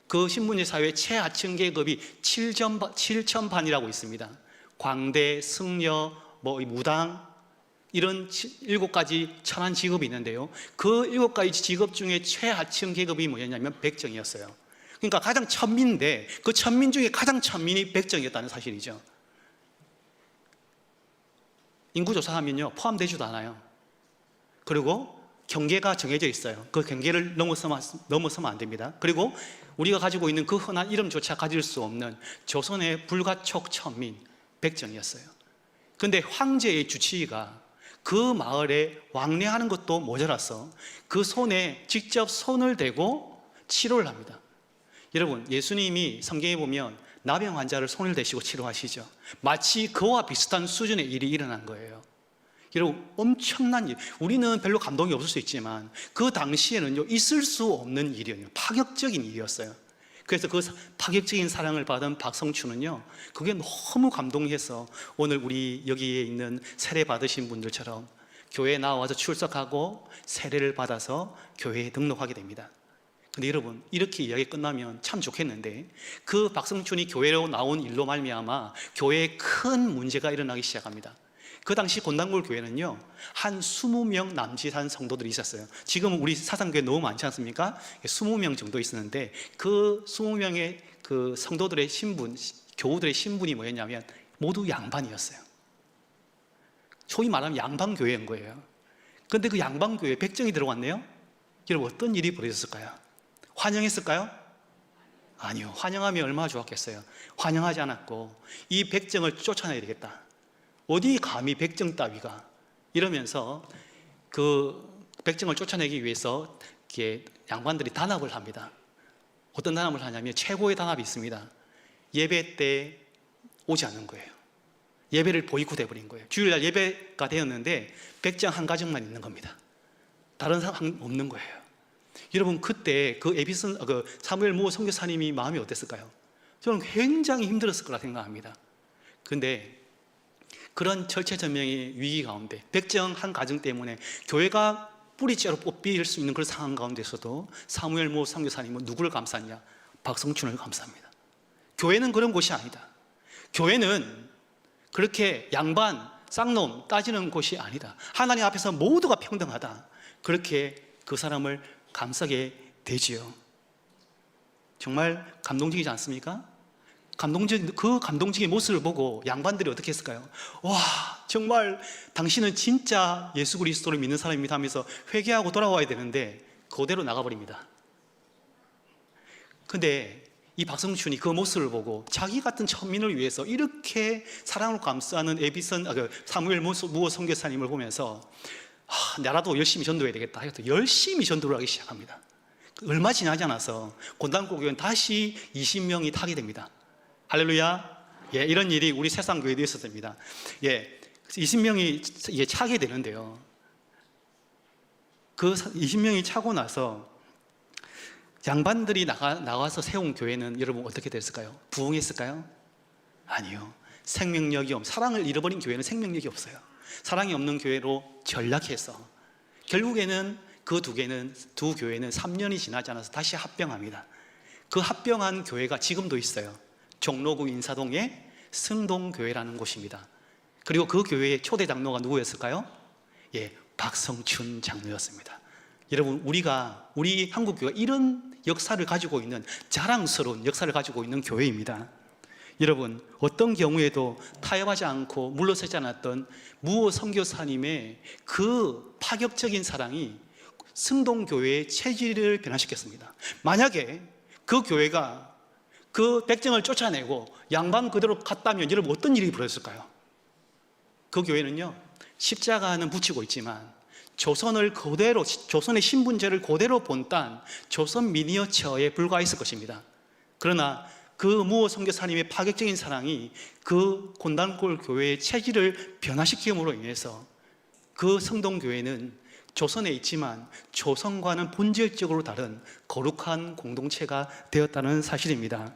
그 신분제 사회의 최하층 계급이 7천반이라고 있습니다. 광대, 승려, 무당, 이런 7가지 천한 직업이 있는데요, 그 7가지 직업 중에 최하층 계급이 뭐였냐면 백정이었어요. 그러니까 가장 천민인데 그 천민 중에 가장 천민이 백정이었다는 사실이죠. 인구조사하면요 포함되지도 않아요. 그리고 경계가 정해져 있어요. 그 경계를 넘어서면 안 됩니다. 그리고 우리가 가지고 있는 그 흔한 이름조차 가질 수 없는 조선의 불가촉 천민 백정이었어요. 근데 황제의 주치의가 그 마을에 왕래하는 것도 모자라서 그 손에 직접 손을 대고 치료를 합니다. 여러분, 예수님이 성경에 보면 나병 환자를 손을 대시고 치료하시죠. 마치 그와 비슷한 수준의 일이 일어난 거예요. 여러분, 엄청난 일. 우리는 별로 감동이 없을 수 있지만 그 당시에는요 있을 수 없는 일이었어요. 파격적인 일이었어요. 그래서 그 파격적인 사랑을 받은 박성춘은요, 그게 너무 감동해서 오늘 우리 여기에 있는 세례 받으신 분들처럼 교회에 나와서 출석하고 세례를 받아서 교회에 등록하게 됩니다. 근데 여러분, 이렇게 이야기 끝나면 참 좋겠는데 그 박성춘이 교회로 나온 일로 말미암아 교회에 큰 문제가 일어나기 시작합니다. 그 당시 곤단골 교회는요 한 20명 남짓한 성도들이 있었어요. 지금 우리 사상교회 너무 많지 않습니까? 20명 정도 있었는데 그 20명의 그 성도들의 신분, 교우들의 신분이 뭐였냐면 모두 양반이었어요. 소위 말하면 양반교회인 거예요. 그런데 그 양반교회에 백정이 들어왔네요. 여러분, 어떤 일이 벌어졌을까요? 환영했을까요? 아니요. 환영하면 얼마나 좋았겠어요. 환영하지 않았고 이 백정을 쫓아내야 되겠다. 어디 감히 백정 따위가, 이러면서 그 백정을 쫓아내기 위해서 양반들이 단합을 합니다. 어떤 단합을 하냐면 최고의 단합이 있습니다. 예배 때 오지 않는 거예요. 예배를 보이콧해 버린 거예요. 주일날 예배가 되었는데 백정 한 가정만 있는 겁니다. 다른 사람 없는 거예요. 여러분, 그때 그 사무엘 무어 선교사님이 마음이 어땠을까요? 저는 굉장히 힘들었을 거라 생각합니다. 근데 그런 절체절명의 위기 가운데 백정 한 가정 때문에 교회가 뿌리째로 뽑힐 수 있는 그런 상황 가운데서도 사무엘 무어 선교사님은 누구를 감쌌냐? 박성춘을 감쌉니다. 교회는 그런 곳이 아니다. 교회는 그렇게 양반, 쌍놈 따지는 곳이 아니다. 하나님 앞에서 모두가 평등하다. 그렇게 그 사람을 감싸게 되지요. 정말 감동적이지 않습니까? 그 감동적인 모습을 보고 양반들이 어떻게 했을까요? 와, 정말 당신은 진짜 예수 그리스도를 믿는 사람입니다 하면서 회개하고 돌아와야 되는데 그대로 나가버립니다. 근데 이 박성춘이 그 모습을 보고 자기 같은 천민을 위해서 이렇게 사랑으로 감싸는 사무엘 무어 선교사님을 보면서 나라도 열심히 전도해야 되겠다 해서 열심히 전도를 하기 시작합니다. 얼마 지나지 않아서 곤단골교회는 다시 20명이 타게 됩니다. 할렐루야. 예, 이런 일이 우리 세상교회도 있었습니다. 예, 20명이 차게 되는데요. 그 20명이 차고 나서 양반들이 나와서 세운 교회는 여러분 어떻게 됐을까요? 부흥했을까요? 아니요. 사랑을 잃어버린 교회는 생명력이 없어요. 사랑이 없는 교회로 전락해서 결국에는 그 두 교회는 3년이 지나지 않아서 다시 합병합니다. 그 합병한 교회가 지금도 있어요. 종로구 인사동의 승동교회라는 곳입니다. 그리고 그 교회의 초대 장로가 누구였을까요? 예, 박성춘 장로였습니다. 여러분, 우리 한국교회가 이런 역사를 가지고 있는, 자랑스러운 역사를 가지고 있는 교회입니다. 여러분, 어떤 경우에도 타협하지 않고 물러서지 않았던 무어 선교사님의 그 파격적인 사랑이 승동교회의 체질을 변화시켰습니다. 만약에 그 교회가 그 백정을 쫓아내고 양반 그대로 갔다면 여러분 어떤 일이 벌어졌을까요? 그 교회는요, 십자가는 붙이고 있지만 조선의 신분제를 그대로 본딴 조선 미니어처에 불과했을 것입니다. 그러나 그 무어 선교사님의 파격적인 사랑이 그 곤단골 교회의 체질을 변화시킴으로 인해서 그 성동교회는 조선에 있지만 조선과는 본질적으로 다른 거룩한 공동체가 되었다는 사실입니다.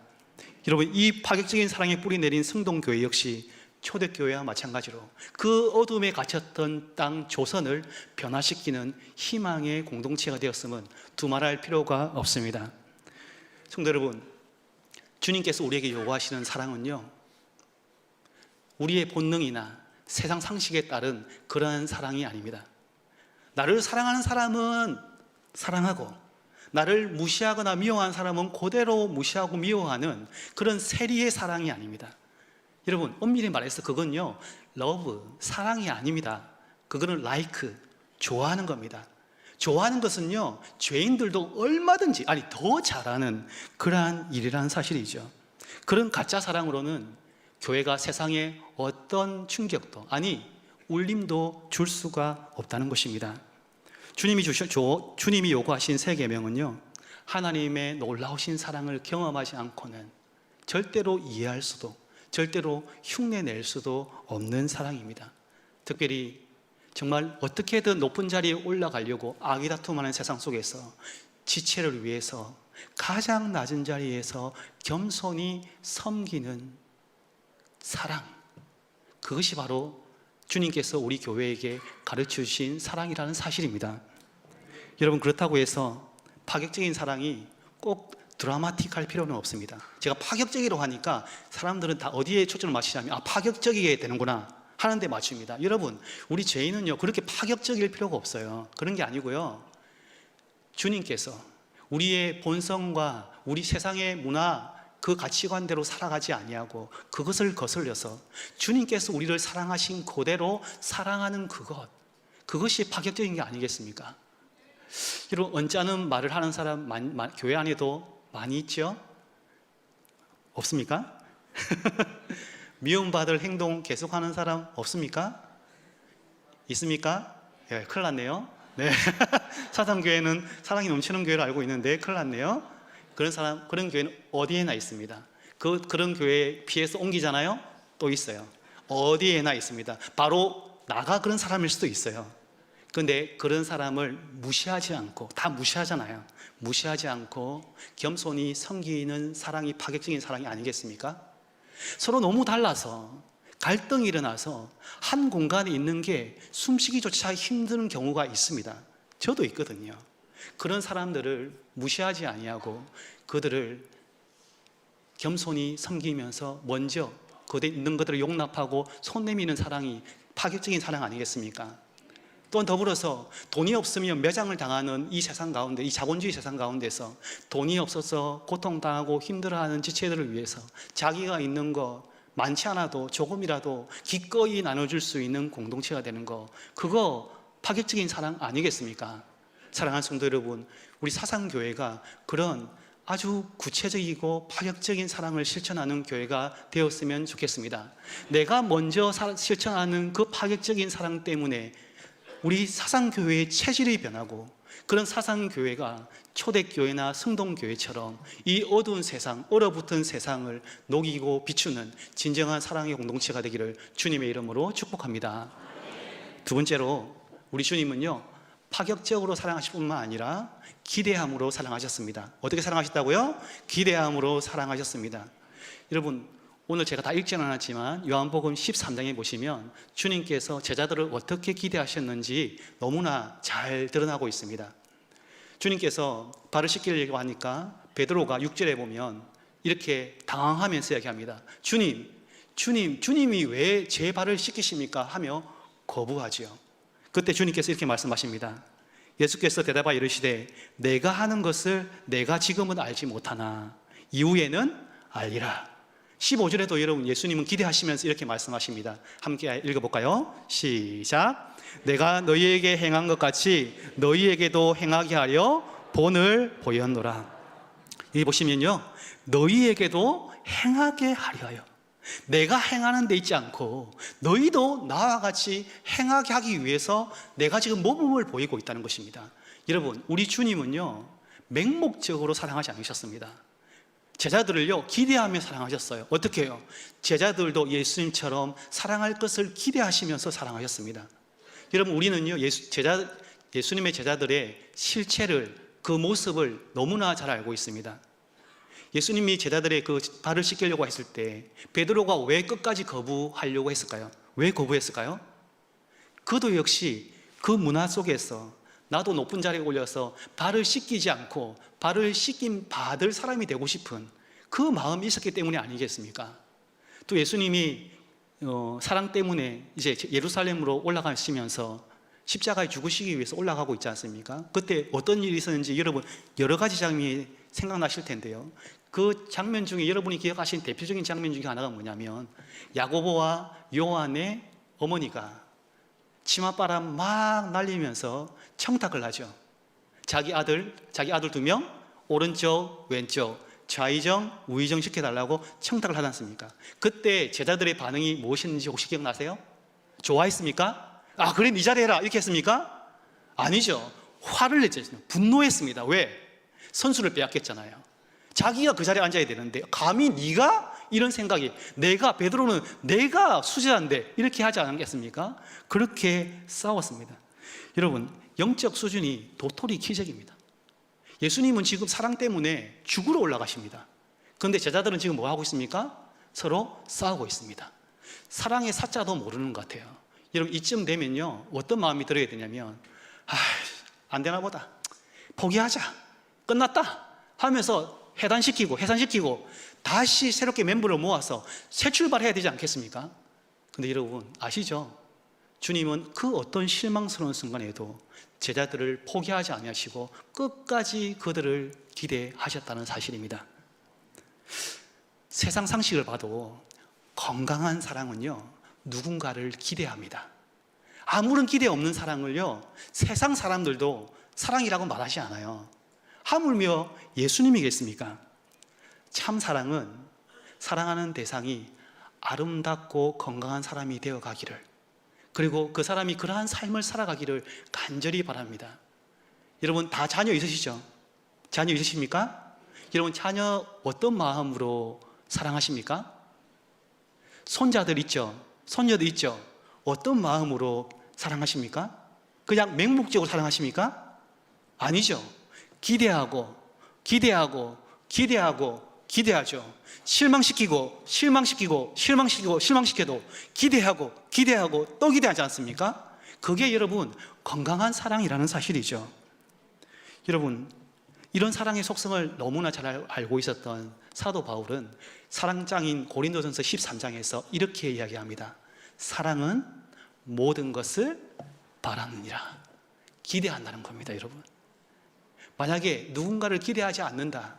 여러분, 이 파격적인 사랑에 뿌리 내린 성동교회 역시 초대교회와 마찬가지로 그 어둠에 갇혔던 땅 조선을 변화시키는 희망의 공동체가 되었음은 두말할 필요가 없습니다. 성도 여러분, 주님께서 우리에게 요구하시는 사랑은요, 우리의 본능이나 세상 상식에 따른 그러한 사랑이 아닙니다. 나를 사랑하는 사람은 사랑하고 나를 무시하거나 미워하는 사람은 그대로 무시하고 미워하는 그런 세리의 사랑이 아닙니다. 여러분, 엄밀히 말해서 그건요, 러브, 사랑이 아닙니다. 그거는 like, 좋아하는 겁니다. 좋아하는 것은요, 죄인들도 얼마든지, 더 잘하는 그러한 일이라는 사실이죠. 그런 가짜 사랑으로는 교회가 세상에 어떤 충격도, 울림도 줄 수가 없다는 것입니다. 주님이 요구하신 세 계명은요, 하나님의 놀라우신 사랑을 경험하지 않고는 절대로 이해할 수도, 절대로 흉내낼 수도 없는 사랑입니다. 특별히 정말 어떻게든 높은 자리에 올라가려고 아기다툼하는 세상 속에서 지체를 위해서 가장 낮은 자리에서 겸손히 섬기는 사랑, 그것이 바로 주님께서 우리 교회에게 가르쳐 주신 사랑이라는 사실입니다. 여러분, 그렇다고 해서 파격적인 사랑이 꼭 드라마틱할 필요는 없습니다. 제가 파격적이라고 하니까 사람들은 다 어디에 초점을 맞추냐면 파격적이게 되는구나 하는 데 맞춥니다. 여러분, 우리 죄인은요, 그렇게 파격적일 필요가 없어요. 그런 게 아니고요, 주님께서 우리의 본성과 우리 세상의 문화, 그 가치관대로 살아가지 아니하고 그것을 거슬려서 주님께서 우리를 사랑하신 그대로 사랑하는 그것이 파격적인 게 아니겠습니까? 여러분, 언짢은 말을 하는 사람 교회 안에도 많이 있죠? 없습니까? 미움받을 행동 계속하는 사람 없습니까? 있습니까? 예, 큰일 났네요. 네. 사상교회는 사랑이 넘치는 교회를 알고 있는데 큰일 났네요. 그런 교회는 어디에나 있습니다. 그런 교회에 피해서 옮기잖아요? 또 있어요. 어디에나 있습니다. 바로 나가 그런 사람일 수도 있어요. 그런데 그런 사람을 무시하지 않고, 다 무시하잖아요. 무시하지 않고 겸손히 섬기는 사랑이 파격적인 사랑이 아니겠습니까? 서로 너무 달라서 갈등이 일어나서 한 공간에 있는 게 숨쉬기조차 힘든 경우가 있습니다. 저도 있거든요. 그런 사람들을 무시하지 아니하고 그들을 겸손히 섬기면서 먼저 그들에 있는 것들을 용납하고 손 내미는 사랑이 파격적인 사랑 아니겠습니까? 또한 더불어서 돈이 없으면 매장을 당하는 이 세상 가운데, 이 자본주의 세상 가운데서 돈이 없어서 고통당하고 힘들어하는 지체들을 위해서 자기가 있는 거 많지 않아도 조금이라도 기꺼이 나눠줄 수 있는 공동체가 되는 거, 그거 파격적인 사랑 아니겠습니까? 사랑하는 성도 여러분, 우리 사상교회가 그런 아주 구체적이고 파격적인 사랑을 실천하는 교회가 되었으면 좋겠습니다. 내가 먼저 실천하는 그 파격적인 사랑 때문에 우리 사상교회의 체질이 변하고, 그런 사상교회가 초대교회나 성동교회처럼 이 어두운 세상, 얼어붙은 세상을 녹이고 비추는 진정한 사랑의 공동체가 되기를 주님의 이름으로 축복합니다. 두 번째로, 우리 주님은요, 파격적으로 사랑하실 뿐만 아니라 기대함으로 사랑하셨습니다. 어떻게 사랑하셨다고요? 기대함으로 사랑하셨습니다. 여러분, 오늘 제가 다 읽지는 않았지만 요한복음 13장에 보시면 주님께서 제자들을 어떻게 기대하셨는지 너무나 잘 드러나고 있습니다. 주님께서 발을 씻기려고 하니까 베드로가 6절에 보면 이렇게 당황하면서 이야기합니다. 주님이 왜 제 발을 씻기십니까? 하며 거부하지요. 그때 주님께서 이렇게 말씀하십니다. 예수께서 대답하여 이르시되 내가 하는 것을 내가 지금은 알지 못하나 이후에는 알리라. 15절에도 여러분 예수님은 기대하시면서 이렇게 말씀하십니다. 함께 읽어볼까요? 시작. 내가 너희에게 행한 것 같이 너희에게도 행하게 하려 본을 보였노라. 여기 보시면요, 너희에게도 행하게 하려 하여, 내가 행하는 데 있지 않고 너희도 나와 같이 행하게 하기 위해서 내가 지금 모범을 보이고 있다는 것입니다. 여러분, 우리 주님은요, 맹목적으로 사랑하지 않으셨습니다. 제자들을요, 기대하며 사랑하셨어요. 어떻게 해요? 제자들도 예수님처럼 사랑할 것을 기대하시면서 사랑하셨습니다. 여러분, 우리는요, 예수님의 제자들의 실체를, 그 모습을 너무나 잘 알고 있습니다. 예수님이 제자들의 그 발을 씻기려고 했을 때 베드로가 왜 끝까지 거부하려고 했을까요? 왜 거부했을까요? 그도 역시 그 문화 속에서 나도 높은 자리에 올려서 발을 씻기지 않고 발을 씻김 받을 사람이 되고 싶은 그 마음이 있었기 때문이 아니겠습니까? 또 예수님이 사랑 때문에 이제 예루살렘으로 올라가시면서 십자가에 죽으시기 위해서 올라가고 있지 않습니까? 그때 어떤 일이 있었는지 여러분 여러 가지 장면이 생각나실 텐데요. 그 장면 중에 여러분이 기억하신 대표적인 장면 중에 하나가 뭐냐면, 야고보와 요한의 어머니가 치맛바람 막 날리면서 청탁을 하죠. 자기 아들 2명 오른쪽 왼쪽 좌의정 우의정 시켜달라고 청탁을 하지 않습니까? 그때 제자들의 반응이 무엇이었는지 혹시 기억나세요? 좋아했습니까? 아, 그래 네 자리에 해라 이렇게 했습니까? 아니죠. 화를 냈죠. 분노했습니다. 왜? 선수를 빼앗겼잖아요. 자기가 그 자리에 앉아야 되는데 감히 네가 이런 생각이, 베드로는 내가 수제자인데 이렇게 하지 않겠습니까? 그렇게 싸웠습니다. 여러분, 영적 수준이 도토리 키적입니다. 예수님은 지금 사랑 때문에 죽으러 올라가십니다. 그런데 제자들은 지금 뭐 하고 있습니까? 서로 싸우고 있습니다. 사랑의 사자도 모르는 것 같아요. 여러분, 이쯤 되면요, 어떤 마음이 들어야 되냐면, 안 되나 보다, 포기하자, 끝났다 하면서 해산시키고 다시 새롭게 멤버를 모아서 새 출발해야 되지 않겠습니까? 근데 여러분 아시죠? 주님은 그 어떤 실망스러운 순간에도 제자들을 포기하지 아니하시고 끝까지 그들을 기대하셨다는 사실입니다. 세상 상식을 봐도 건강한 사랑은요, 누군가를 기대합니다. 아무런 기대 없는 사랑을요, 세상 사람들도 사랑이라고 말하지 않아요. 하물며 예수님이겠습니까? 참 사랑은 사랑하는 대상이 아름답고 건강한 사람이 되어 가기를, 그리고 그 사람이 그러한 삶을 살아가기를 간절히 바랍니다. 여러분 다 자녀 있으시죠? 자녀 있으십니까? 여러분 자녀 어떤 마음으로 사랑하십니까? 손자들 있죠? 손녀들 있죠? 어떤 마음으로 사랑하십니까? 그냥 맹목적으로 사랑하십니까? 아니죠. 기대하고 기대하죠. 실망시키고 실망시켜도 기대하고 또 기대하지 않습니까? 그게 여러분 건강한 사랑이라는 사실이죠. 여러분, 이런 사랑의 속성을 너무나 잘 알고 있었던 사도 바울은 사랑장인 고린도전서 13장에서 이렇게 이야기합니다. 사랑은 모든 것을 바라느니라. 기대한다는 겁니다, 여러분. 만약에 누군가를 기대하지 않는다,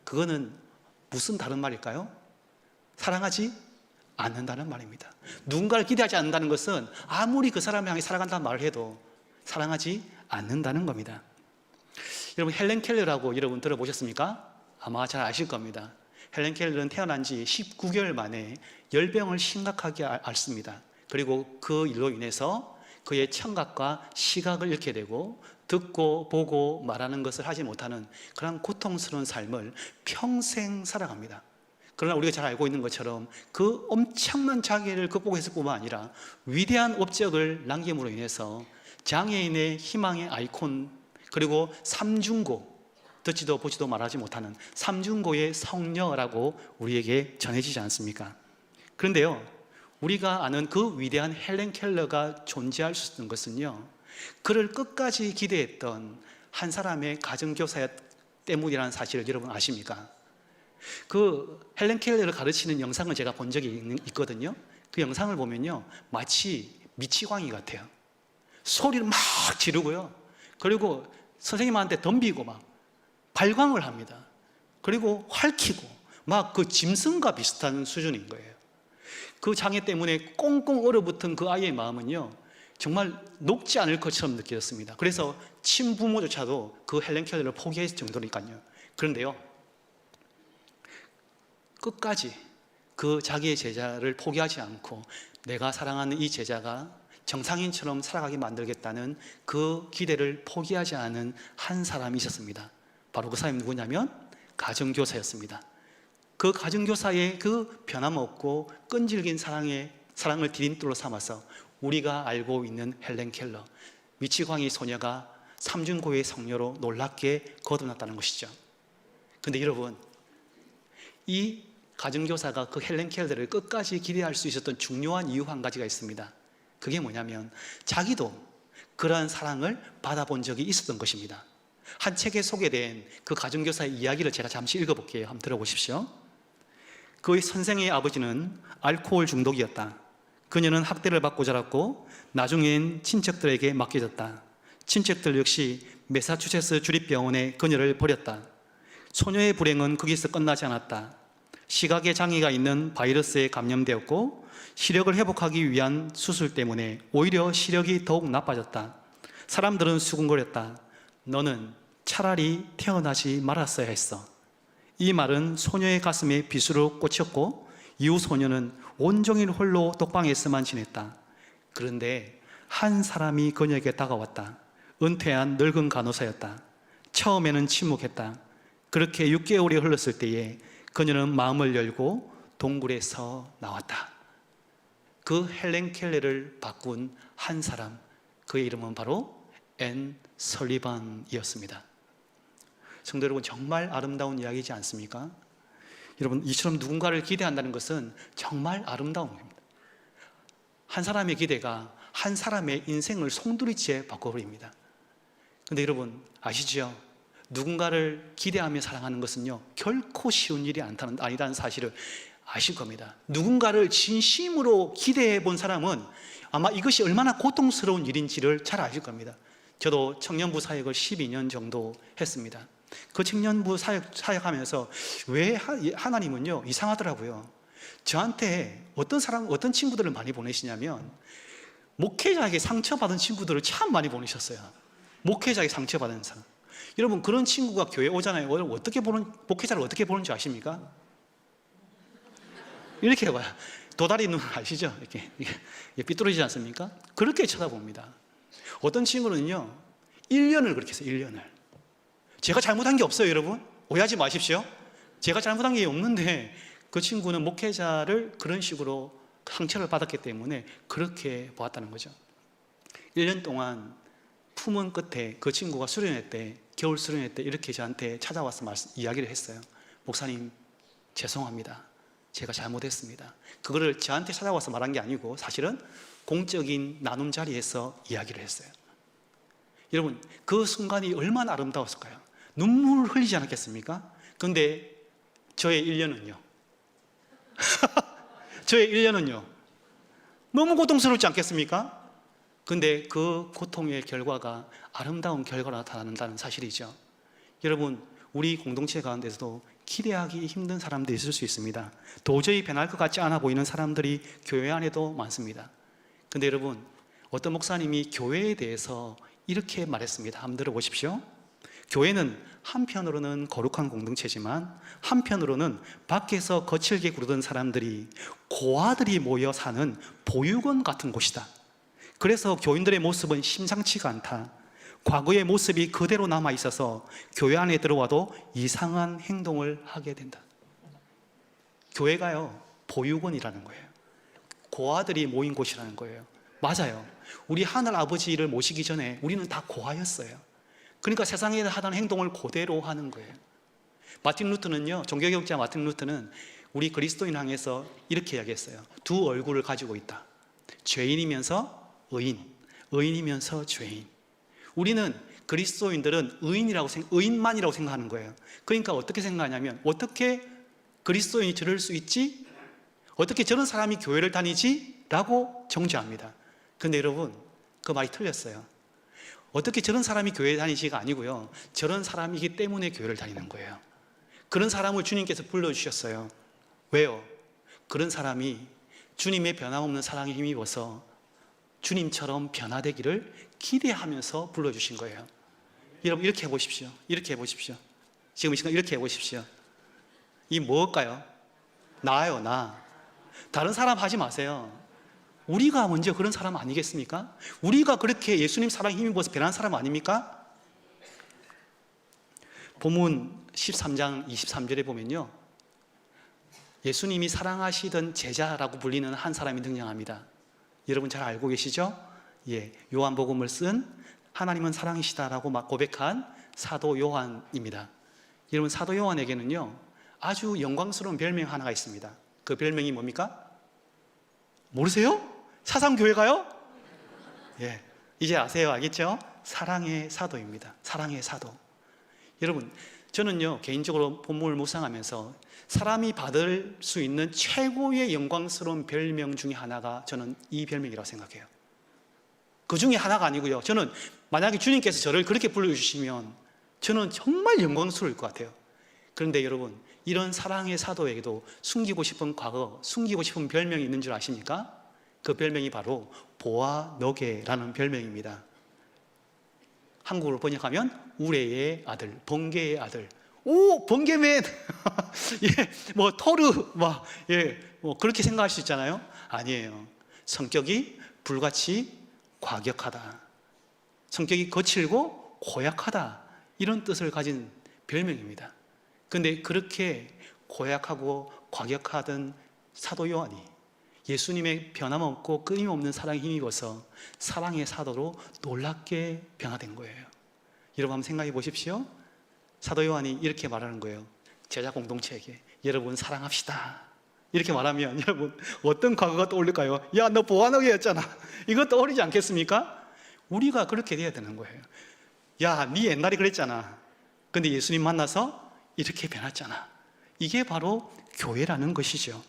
그거는 무슨 다른 말일까요? 사랑하지 않는다는 말입니다. 누군가를 기대하지 않는다는 것은 아무리 그 사람을 향해 사랑한다는 말을 해도 사랑하지 않는다는 겁니다. 여러분 헬렌 켈러라고 여러분 들어보셨습니까? 아마 잘 아실 겁니다. 헬렌 켈러는 태어난 지 19개월 만에 열병을 심각하게 앓습니다. 그리고 그 일로 인해서 그의 청각과 시각을 잃게 되고 듣고 보고 말하는 것을 하지 못하는 그런 고통스러운 삶을 평생 살아갑니다. 그러나 우리가 잘 알고 있는 것처럼 그 엄청난 장애를 극복했을 뿐만 아니라 위대한 업적을 남김으로 인해서 장애인의 희망의 아이콘, 그리고 삼중고, 듣지도 보지도 말하지 못하는 삼중고의 성녀라고 우리에게 전해지지 않습니까? 그런데요, 우리가 아는 그 위대한 헬렌 켈러가 존재할 수 있는 것은요, 그를 끝까지 기대했던 한 사람의 가정교사 때문이라는 사실을 여러분 아십니까? 그 헬렌 켈러를 가르치는 영상을 제가 본 적이 있거든요. 그 영상을 보면요, 마치 미치광이 같아요. 소리를 막 지르고요, 그리고 선생님한테 덤비고 막 발광을 합니다. 그리고 활키고 막 그 짐승과 비슷한 수준인 거예요. 그 장애 때문에 꽁꽁 얼어붙은 그 아이의 마음은요, 정말 녹지 않을 것처럼 느껴졌습니다. 그래서 친부모조차도 그 헬렌 켈러를 포기했을 정도니까요. 그런데요, 끝까지 그 자기의 제자를 포기하지 않고 내가 사랑하는 이 제자가 정상인처럼 살아가게 만들겠다는 그 기대를 포기하지 않은 한 사람이 있었습니다. 바로 그 사람이 누구냐면 가정교사였습니다. 그 가정교사의 그 변함없고 끈질긴 사랑을 디딤돌로 삼아서 우리가 알고 있는 헬렌 켈러, 미치광이 소녀가 삼중고의 성녀로 놀랍게 거듭났다는 것이죠. 그런데 여러분, 이 가정교사가 그 헬렌 켈러를 끝까지 기대할 수 있었던 중요한 이유 한 가지가 있습니다. 그게 뭐냐면 자기도 그러한 사랑을 받아본 적이 있었던 것입니다. 한 책에 소개된 그 가정교사의 이야기를 제가 잠시 읽어볼게요. 한번 들어보십시오. 그의 선생의 아버지는 알코올 중독이었다. 그녀는 학대를 받고 자랐고 나중엔 친척들에게 맡겨졌다. 친척들 역시 매사추세츠 주립병원에 그녀를 버렸다. 소녀의 불행은 거기서 끝나지 않았다. 시각에 장애가 있는 바이러스에 감염되었고 시력을 회복하기 위한 수술 때문에 오히려 시력이 더욱 나빠졌다. 사람들은 수군거렸다. 너는 차라리 태어나지 말았어야 했어. 이 말은 소녀의 가슴에 비수로 꽂혔고 이후 소녀는 온종일 홀로 독방에서만 지냈다. 그런데 한 사람이 그녀에게 다가왔다. 은퇴한 늙은 간호사였다. 처음에는 침묵했다. 그렇게 6개월이 흘렀을 때에 그녀는 마음을 열고 동굴에서 나왔다. 그 헬렌 켈러를 바꾼 한 사람, 그의 이름은 바로 앤 설리반이었습니다. 성도 여러분, 정말 아름다운 이야기이지 않습니까? 여러분, 이처럼 누군가를 기대한다는 것은 정말 아름다운 겁니다. 한 사람의 기대가 한 사람의 인생을 송두리째 바꿔버립니다. 그런데 여러분 아시죠? 누군가를 기대하며 사랑하는 것은요, 결코 쉬운 일이 아니라는 사실을 아실 겁니다. 누군가를 진심으로 기대해 본 사람은 아마 이것이 얼마나 고통스러운 일인지를 잘 아실 겁니다. 저도 청년부 사역을 12년 정도 했습니다. 그 청년부 사역하면서 왜 하나님은요 이상하더라고요. 저한테 어떤 친구들을 많이 보내시냐면 목회자에게 상처받은 친구들을 참 많이 보내셨어요. 목회자에게 상처받은 사람. 여러분, 그런 친구가 교회 오잖아요. 목회자를 어떻게 보는 줄 아십니까? 이렇게 봐요. 도다리 눈 아시죠? 이렇게 삐뚤어지지 않습니까? 그렇게 쳐다봅니다. 어떤 친구는요 1년을 그렇게 해서 1년을. 제가 잘못한 게 없어요, 여러분. 오해하지 마십시오. 제가 잘못한 게 없는데 그 친구는 목회자를 그런 식으로 상처를 받았기 때문에 그렇게 보았다는 거죠. 1년 동안 품은 끝에 그 친구가 수련회 때, 겨울 수련회 때 이렇게 저한테 찾아와서 이야기를 했어요. 목사님, 죄송합니다. 제가 잘못했습니다. 그거를 저한테 찾아와서 말한 게 아니고 사실은 공적인 나눔 자리에서 이야기를 했어요. 여러분, 그 순간이 얼마나 아름다웠을까요? 눈물을 흘리지 않았겠습니까? 그런데 저의 1년은요 저의 1년은요 너무 고통스럽지 않겠습니까? 근데 그 고통의 결과가 아름다운 결과로 나타난다는 사실이죠. 여러분, 우리 공동체 가운데서도 기대하기 힘든 사람들이 있을 수 있습니다. 도저히 변할 것 같지 않아 보이는 사람들이 교회 안에도 많습니다. 근데 여러분, 어떤 목사님이 교회에 대해서 이렇게 말했습니다. 한번 들어보십시오. 교회는 한편으로는 거룩한 공동체지만 한편으로는 밖에서 거칠게 구르던 사람들이, 고아들이 모여 사는 보육원 같은 곳이다. 그래서 교인들의 모습은 심상치가 않다. 과거의 모습이 그대로 남아 있어서 교회 안에 들어와도 이상한 행동을 하게 된다. 교회가요, 보육원이라는 거예요. 고아들이 모인 곳이라는 거예요. 맞아요. 우리 하늘 아버지를 모시기 전에 우리는 다 고아였어요. 그러니까 세상에 하던 행동을 그대로 하는 거예요. 마틴 루터는요, 종교개혁자 마틴 루터는 우리 그리스도인 향해서 이렇게 이야기했어요. 두 얼굴을 가지고 있다. 죄인이면서 의인, 의인이면서 죄인. 우리는 그리스도인들은 의인만이라고 생각하는 거예요. 그러니까 어떻게 생각하냐면, 어떻게 그리스도인이 저럴 수 있지? 어떻게 저런 사람이 교회를 다니지? 라고 정죄합니다. 그런데 여러분, 그 말이 틀렸어요. 어떻게 저런 사람이 교회에 다니지가 아니고요, 저런 사람이기 때문에 교회를 다니는 거예요. 그런 사람을 주님께서 불러주셨어요. 왜요? 그런 사람이 주님의 변함없는 사랑에 힘입어서 주님처럼 변화되기를 기대하면서 불러주신 거예요. 여러분, 이렇게 해보십시오. 이렇게 해보십시오. 지금 이 시간 이렇게 해보십시오. 이 뭘까요? 나요, 나. 다른 사람 하지 마세요. 우리가 먼저 그런 사람 아니겠습니까? 우리가 그렇게 예수님 사랑에 힘입어서 변한 사람 아닙니까? 본문 13장 23절에 보면요, 예수님이 사랑하시던 제자라고 불리는 한 사람이 등장합니다. 여러분 잘 알고 계시죠? 예, 요한복음을 쓴 하나님은 사랑이시다라고 막 고백한 사도 요한입니다. 여러분, 사도 요한에게는요 아주 영광스러운 별명 하나가 있습니다. 그 별명이 뭡니까? 모르세요? 사상교회가요? 예, 이제 아세요? 알겠죠? 사랑의 사도입니다. 사랑의 사도. 여러분, 저는요 개인적으로 본문을 묵상하면서 사람이 받을 수 있는 최고의 영광스러운 별명 중에 하나가 저는 이 별명이라고 생각해요. 그 중에 하나가 아니고요, 저는 만약에 주님께서 저를 그렇게 불러주시면 저는 정말 영광스러울 것 같아요. 그런데 여러분, 이런 사랑의 사도에게도 숨기고 싶은 과거, 숨기고 싶은 별명이 있는 줄 아십니까? 그 별명이 바로 보아너게라는 별명입니다. 한국어로 번역하면 우레의 아들, 번개의 아들. 오, 번개맨! 예, 뭐 토르, 막, 예, 뭐 그렇게 생각할 수 있잖아요. 아니에요. 성격이 불같이 과격하다. 성격이 거칠고 고약하다. 이런 뜻을 가진 별명입니다. 그런데 그렇게 고약하고 과격하던 사도 요한이 예수님의 변함없고 끊임없는 사랑에 힘입어서 사랑의 사도로 놀랍게 변화된 거예요. 여러분 한번 생각해 보십시오. 사도 요한이 이렇게 말하는 거예요. 제자 공동체에게, 여러분 사랑합시다. 이렇게 말하면 여러분 어떤 과거가 떠올릴까요? 야, 너 보아너게였잖아. 이거 떠오르지 않겠습니까? 우리가 그렇게 돼야 되는 거예요. 야, 네 옛날에 그랬잖아. 근데 예수님 만나서 이렇게 변했잖아. 이게 바로 교회라는 것이죠.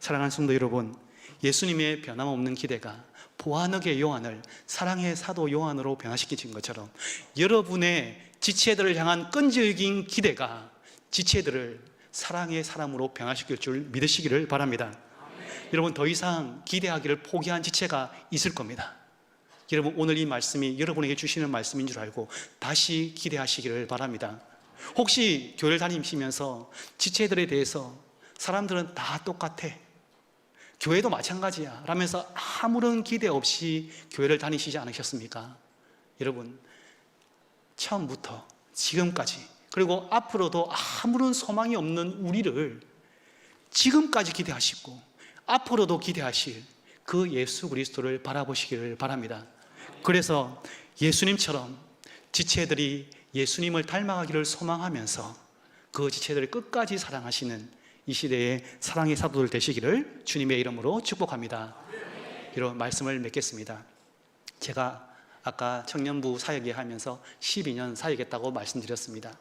사랑하는 성도 여러분, 예수님의 변함없는 기대가 보아너게 요한을 사랑의 사도 요한으로 변화시키신 것처럼 여러분의 지체들을 향한 끈질긴 기대가 지체들을 사랑의 사람으로 변화시킬 줄 믿으시기를 바랍니다. 여러분, 더 이상 기대하기를 포기한 지체가 있을 겁니다. 여러분, 오늘 이 말씀이 여러분에게 주시는 말씀인 줄 알고 다시 기대하시기를 바랍니다. 혹시 교회를 다니시면서 지체들에 대해서 사람들은 다 똑같아, 교회도 마찬가지야 라면서 아무런 기대 없이 교회를 다니시지 않으셨습니까? 여러분, 처음부터 지금까지, 그리고 앞으로도 아무런 소망이 없는 우리를 지금까지 기대하시고 앞으로도 기대하실 그 예수 그리스도를 바라보시기를 바랍니다. 그래서 예수님처럼 지체들이 예수님을 닮아가기를 소망하면서 그 지체들을 끝까지 사랑하시는 이 시대의 사랑의 사도들 되시기를 주님의 이름으로 축복합니다. 이런 말씀을 맺겠습니다. 제가 아까 청년부 사역에 하면서 12년 사역했다고 말씀드렸습니다.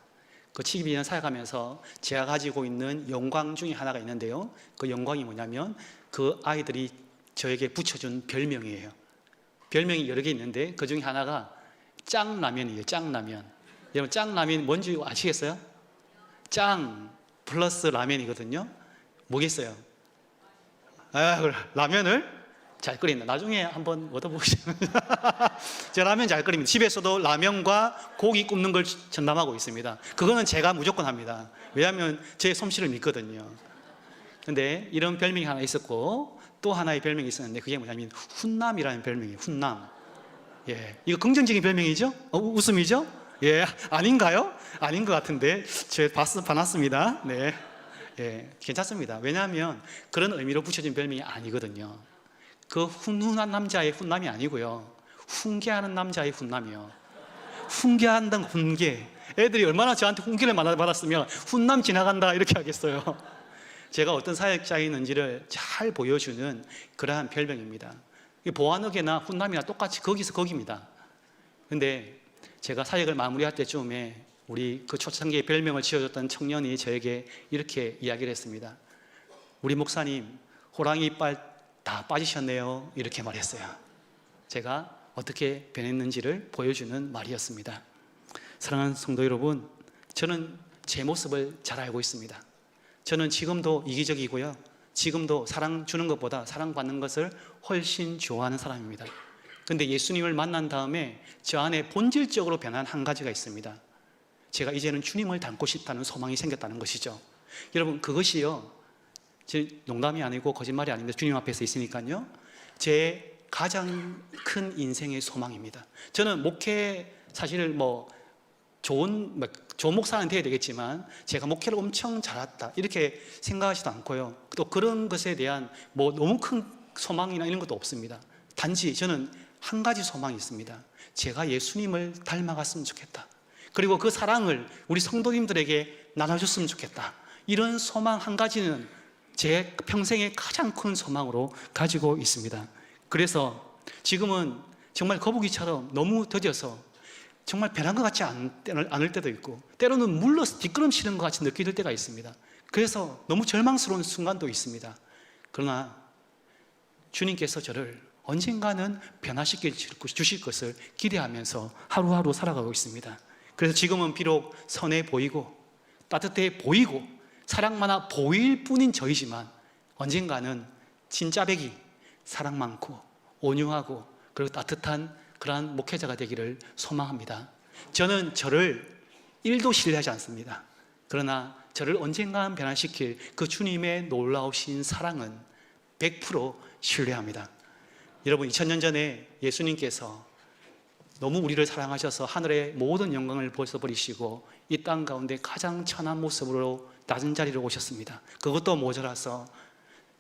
그 12년 사역하면서 제가 가지고 있는 영광 중에 하나가 있는데요, 그 영광이 뭐냐면 그 아이들이 저에게 붙여준 별명이에요. 별명이 여러 개 있는데 그 중에 하나가 짱라면이에요. 짱라면. 여러분, 짱라면이 뭔지 아시겠어요? 짱 플러스 라면이거든요. 뭐겠어요? 라면을 잘 끓인다. 나중에 한번 얻어보시면 제가 라면 잘 끓입니다. 집에서도 라면과 고기 굽는 걸 전담하고 있습니다. 그거는 제가 무조건 합니다. 왜냐하면 제 솜씨를 믿거든요. 근데 이런 별명이 하나 있었고 또 하나의 별명이 있었는데 그게 뭐냐면 훈남이라는 별명이에요. 훈남. 예, 이거 긍정적인 별명이죠? 웃음이죠? 예, 아닌가요? 아닌 것 같은데 제가 봐놨습니다. 네, 예, 괜찮습니다. 왜냐하면 그런 의미로 붙여진 별명이 아니거든요. 그 훈훈한 남자의 훈남이 아니고요. 훈계하는 남자의 훈남이요. 훈계한다는 훈계. 애들이 얼마나 저한테 훈계를 받았으면 훈남 지나간다 이렇게 하겠어요. 제가 어떤 사역자였는지를 잘 보여주는 그러한 별명입니다. 보안역이나 훈남이나 똑같이 거기서 거기입니다. 근데 제가 사역을 마무리할 때쯤에 우리 그 초창기에 별명을 지어줬던 청년이 저에게 이렇게 이야기를 했습니다. 우리 목사님 호랑이 이빨 다 빠지셨네요. 이렇게 말했어요. 제가 어떻게 변했는지를 보여주는 말이었습니다. 사랑하는 성도 여러분, 저는 제 모습을 잘 알고 있습니다. 저는 지금도 이기적이고요. 지금도 사랑 주는 것보다 사랑받는 것을 훨씬 좋아하는 사람입니다. 근데 예수님을 만난 다음에 저 안에 본질적으로 변한 한 가지가 있습니다. 제가 이제는 주님을 닮고 싶다는 소망이 생겼다는 것이죠. 여러분, 그것이요, 농담이 아니고 거짓말이 아닙니다. 주님 앞에서 있으니까요. 제 가장 큰 인생의 소망입니다. 저는 목회 사실 좋은 목사는 돼야 되겠지만 제가 목회를 엄청 잘했다 이렇게 생각하지도 않고요. 또 그런 것에 대한 너무 큰 소망이나 이런 것도 없습니다. 단지 저는 한 가지 소망이 있습니다. 제가 예수님을 닮아갔으면 좋겠다. 그리고 그 사랑을 우리 성도님들에게 나눠줬으면 좋겠다. 이런 소망 한 가지는 제 평생의 가장 큰 소망으로 가지고 있습니다. 그래서 지금은 정말 거북이처럼 너무 더뎌서 정말 변한 것 같지 않을 때도 있고 때로는 물러서 뒷걸음치는 것 같이 느낄 때가 있습니다. 그래서 너무 절망스러운 순간도 있습니다. 그러나 주님께서 저를 언젠가는 변화시켜 주실 것을 기대하면서 하루하루 살아가고 있습니다. 그래서 지금은 비록 선해 보이고 따뜻해 보이고 사랑 많아 보일 뿐인 저이지만 언젠가는 진짜배기 사랑 많고 온유하고 그리고 따뜻한 그러한 목회자가 되기를 소망합니다. 저는 저를 1도 신뢰하지 않습니다. 그러나 저를 언젠간 변화시킬 그 주님의 놀라우신 사랑은 100% 신뢰합니다. 여러분, 2000년 전에 예수님께서 너무 우리를 사랑하셔서 하늘의 모든 영광을 벗어버리시고 이 땅 가운데 가장 천한 모습으로 낮은 자리로 오셨습니다. 그것도 모자라서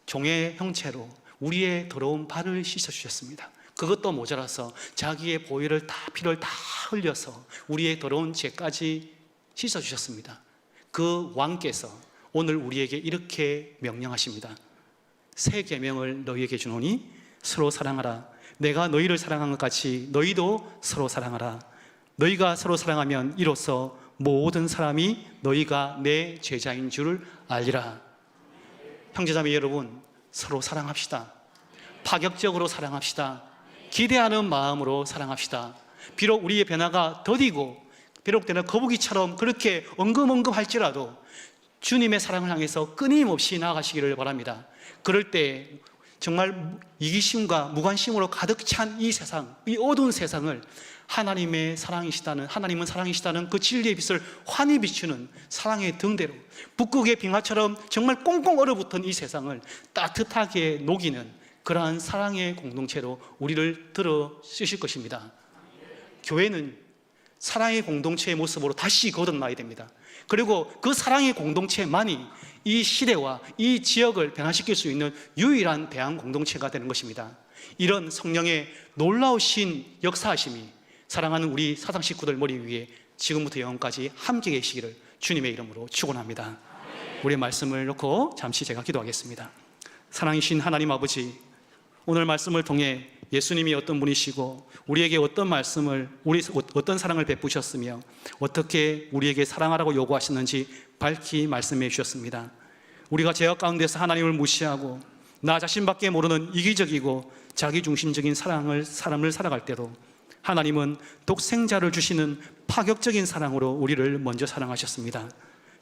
종의 형체로 우리의 더러운 발을 씻어주셨습니다. 그것도 모자라서 자기의 보혈을 피를 다 흘려서 우리의 더러운 죄까지 씻어주셨습니다. 그 왕께서 오늘 우리에게 이렇게 명령하십니다. 새 계명을 너희에게 주노니 서로 사랑하라. 내가 너희를 사랑한 것 같이 너희도 서로 사랑하라. 너희가 서로 사랑하면 이로써 모든 사람이 너희가 내 제자인 줄 알리라. 형제자매 여러분, 서로 사랑합시다. 파격적으로 사랑합시다. 기대하는 마음으로 사랑합시다. 비록 우리의 변화가 더디고 비록 때는 거북이처럼 그렇게 엉금엉금 할지라도 주님의 사랑을 향해서 끊임없이 나아가시기를 바랍니다. 그럴 때 정말 이기심과 무관심으로 가득 찬 이 세상, 이 어두운 세상을 하나님은 사랑이시다는 그 진리의 빛을 환히 비추는 사랑의 등대로 북극의 빙하처럼 정말 꽁꽁 얼어붙은 이 세상을 따뜻하게 녹이는 그러한 사랑의 공동체로 우리를 들어 쓰실 것입니다. 교회는 사랑의 공동체의 모습으로 다시 거듭나야 됩니다. 그리고 그 사랑의 공동체만이 이 시대와 이 지역을 변화시킬 수 있는 유일한 대한 공동체가 되는 것입니다. 이런 성령의 놀라우신 역사하심이 사랑하는 우리 사상 식구들 머리 위에 지금부터 영원까지 함께 계시기를 주님의 이름으로 축원합니다. 우리의 말씀을 놓고 잠시 제가 기도하겠습니다. 사랑이신 하나님 아버지, 오늘 말씀을 통해 예수님이 어떤 분이시고 우리에게 어떤 말씀을 어떤 사랑을 베푸셨으며 어떻게 우리에게 사랑하라고 요구하셨는지 밝히 말씀해 주셨습니다. 우리가 죄악 가운데서 하나님을 무시하고 나 자신밖에 모르는 이기적이고 자기중심적인 삶을 살아갈 때도 하나님은 독생자를 주시는 파격적인 사랑으로 우리를 먼저 사랑하셨습니다.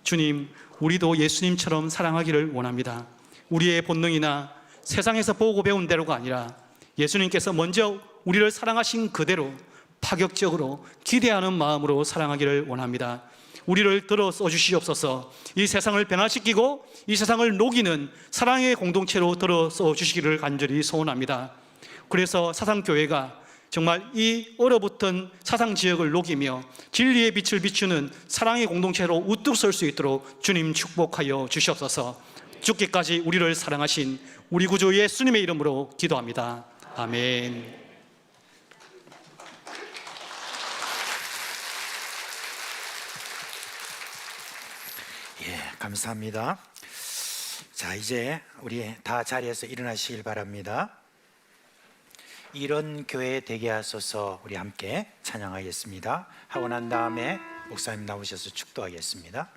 주님, 우리도 예수님처럼 사랑하기를 원합니다. 우리의 본능이나 세상에서 보고 배운 대로가 아니라 예수님께서 먼저 우리를 사랑하신 그대로 파격적으로 기대하는 마음으로 사랑하기를 원합니다. 우리를 들어 써주시옵소서. 이 세상을 변화시키고 이 세상을 녹이는 사랑의 공동체로 들어 써주시기를 간절히 소원합니다. 그래서 사상교회가 정말 이 얼어붙은 사상지역을 녹이며 진리의 빛을 비추는 사랑의 공동체로 우뚝 설 수 있도록 주님 축복하여 주시옵소서. 죽기까지 우리를 사랑하신 우리 구주 예수님의 이름으로 기도합니다. 아멘. 예, 감사합니다. 자, 이제 우리 다 자리에서 일어나시길 바랍니다. 이런 교회 되게 하소서. 우리 함께 찬양하겠습니다. 하고 난 다음에 목사님 나오셔서 축도하겠습니다.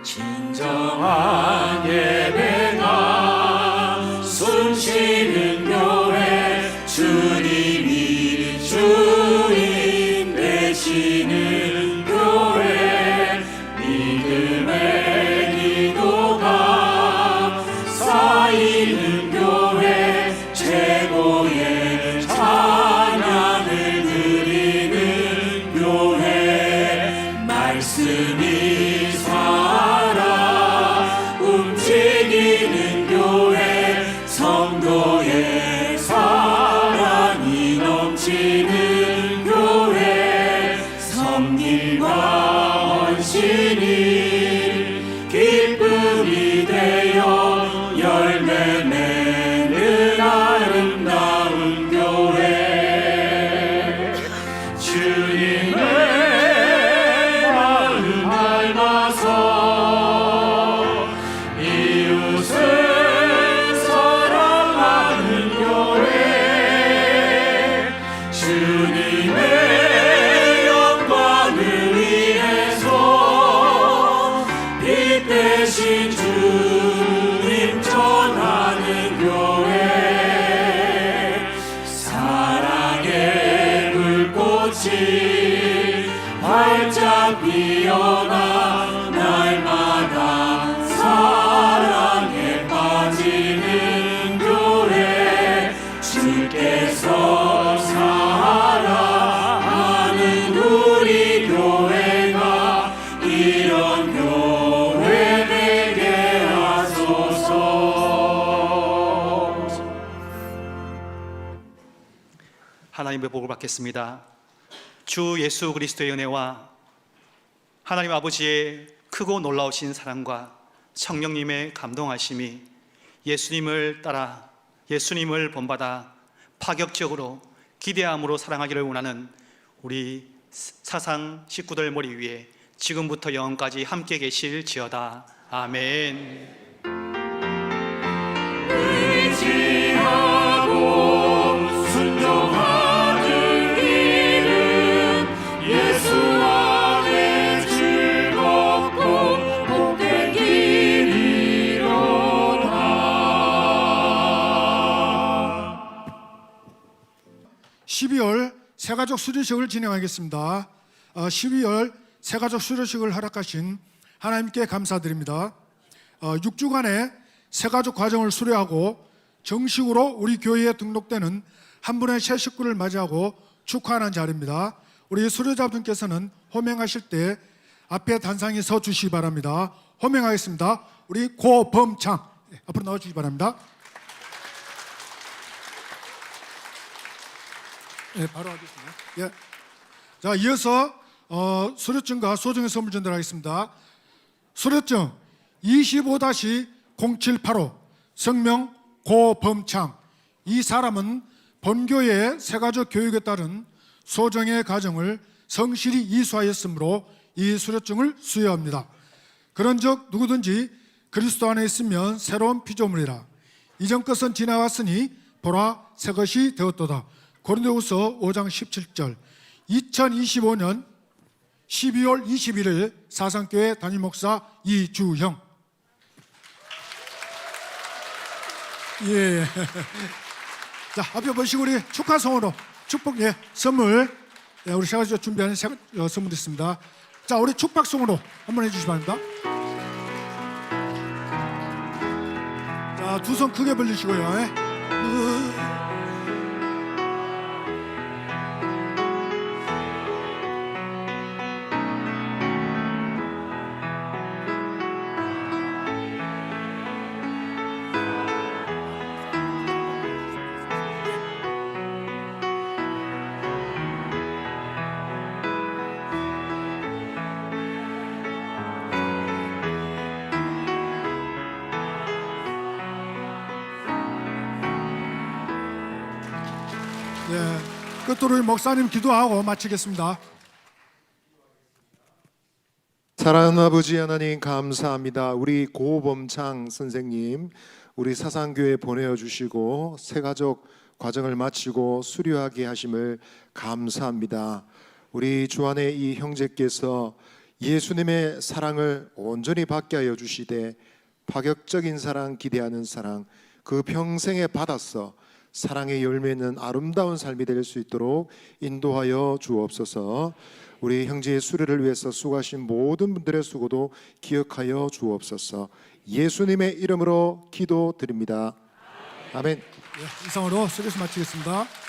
진정한 예배가 숨쉬는 교회, 주님이 주인 되시는 교회, 믿음의 기도가 쌓이는 교회, 최고의 찬양을 드리는 교회, 말씀이 살아 움직이는 교회, 성도의 사랑이 넘치는 교회, 성일과 헌신이 기쁨이 되어 열매 맺는 아름다운 교회, 주님의 마음 닮아서 이웃을 사랑하는 교회, 주님의 영광을 위해서 빛 대신 주님 전하는 교회, 사랑의 불꽃이 활짝 피어나 날마다 사랑에 빠지는 교회, 주께서 사랑하는 우리 교회가 이런 교회 되게 하소서. 하나님의 복을 받겠습니다. 주 예수 그리스도의 은혜와 하나님 아버지의 크고 놀라우신 사랑과 성령님의 감동하심이 예수님을 따라 예수님을 본받아 파격적으로 기대함으로 사랑하기를 원하는 우리 사상 식구들 머리 위에 지금부터 영원까지 함께 계실지어다. 아멘. 의지하고 순종하는 길은 예수 안에 즐겁고 복된 길이로다. 12월 새가족 수료식을 진행하겠습니다. 12월 새가족 수료식을 허락하신 하나님께 감사드립니다. 6주간의 새가족 과정을 수료하고 정식으로 우리 교회에 등록되는 한 분의 새 식구를 맞이하고 축하하는 자리입니다. 우리 수료자분께서는 호명하실 때 앞에 단상에 서 주시기 바랍니다. 호명하겠습니다. 우리 고범창 앞으로 나와주시기 바랍니다. 네, 바로 하겠습니다. 예. 자, 이어서 수료증과 소정의 선물 전달하겠습니다. 수료증 25-0785 성명 고범창. 이 사람은 본교회의 새가족 교육에 따른 소정의 과정을 성실히 이수하였으므로 이 수료증을 수여합니다. 그런즉 누구든지 그리스도 안에 있으면 새로운 피조물이라. 이전 것은 지나갔으니 보라 새 것이 되었도다. 고린도후서 5장 17절. 2025년 12월 21일 사상교회 담임목사 이주형. 예. 자, 앞에 보시고 우리 축하송으로 축복 선물 우리 새가족 준비하는 선물 있습니다. 자, 우리 축복송으로 한번 해주시기 바랍니다. 두 손 크게 벌리시고요. 끝으로 목사님 기도하고 마치겠습니다. 사랑하는 아버지 하나님 감사합니다. 우리 고범창 선생님 우리 사상교회 보내주시고 새가족 과정을 마치고 수료하게 하심을 감사합니다. 우리 주안의 이 형제께서 예수님의 사랑을 온전히 받게 하여 주시되 파격적인 사랑, 기대하는 사랑 그 평생에 받았어 사랑의 열매는 아름다운 삶이 될 수 있도록 인도하여 주옵소서. 우리 형제의 수료를 위해서 수고하신 모든 분들의 수고도 기억하여 주옵소서. 예수님의 이름으로 기도드립니다. 아멘. 이상으로 설교를 마치겠습니다.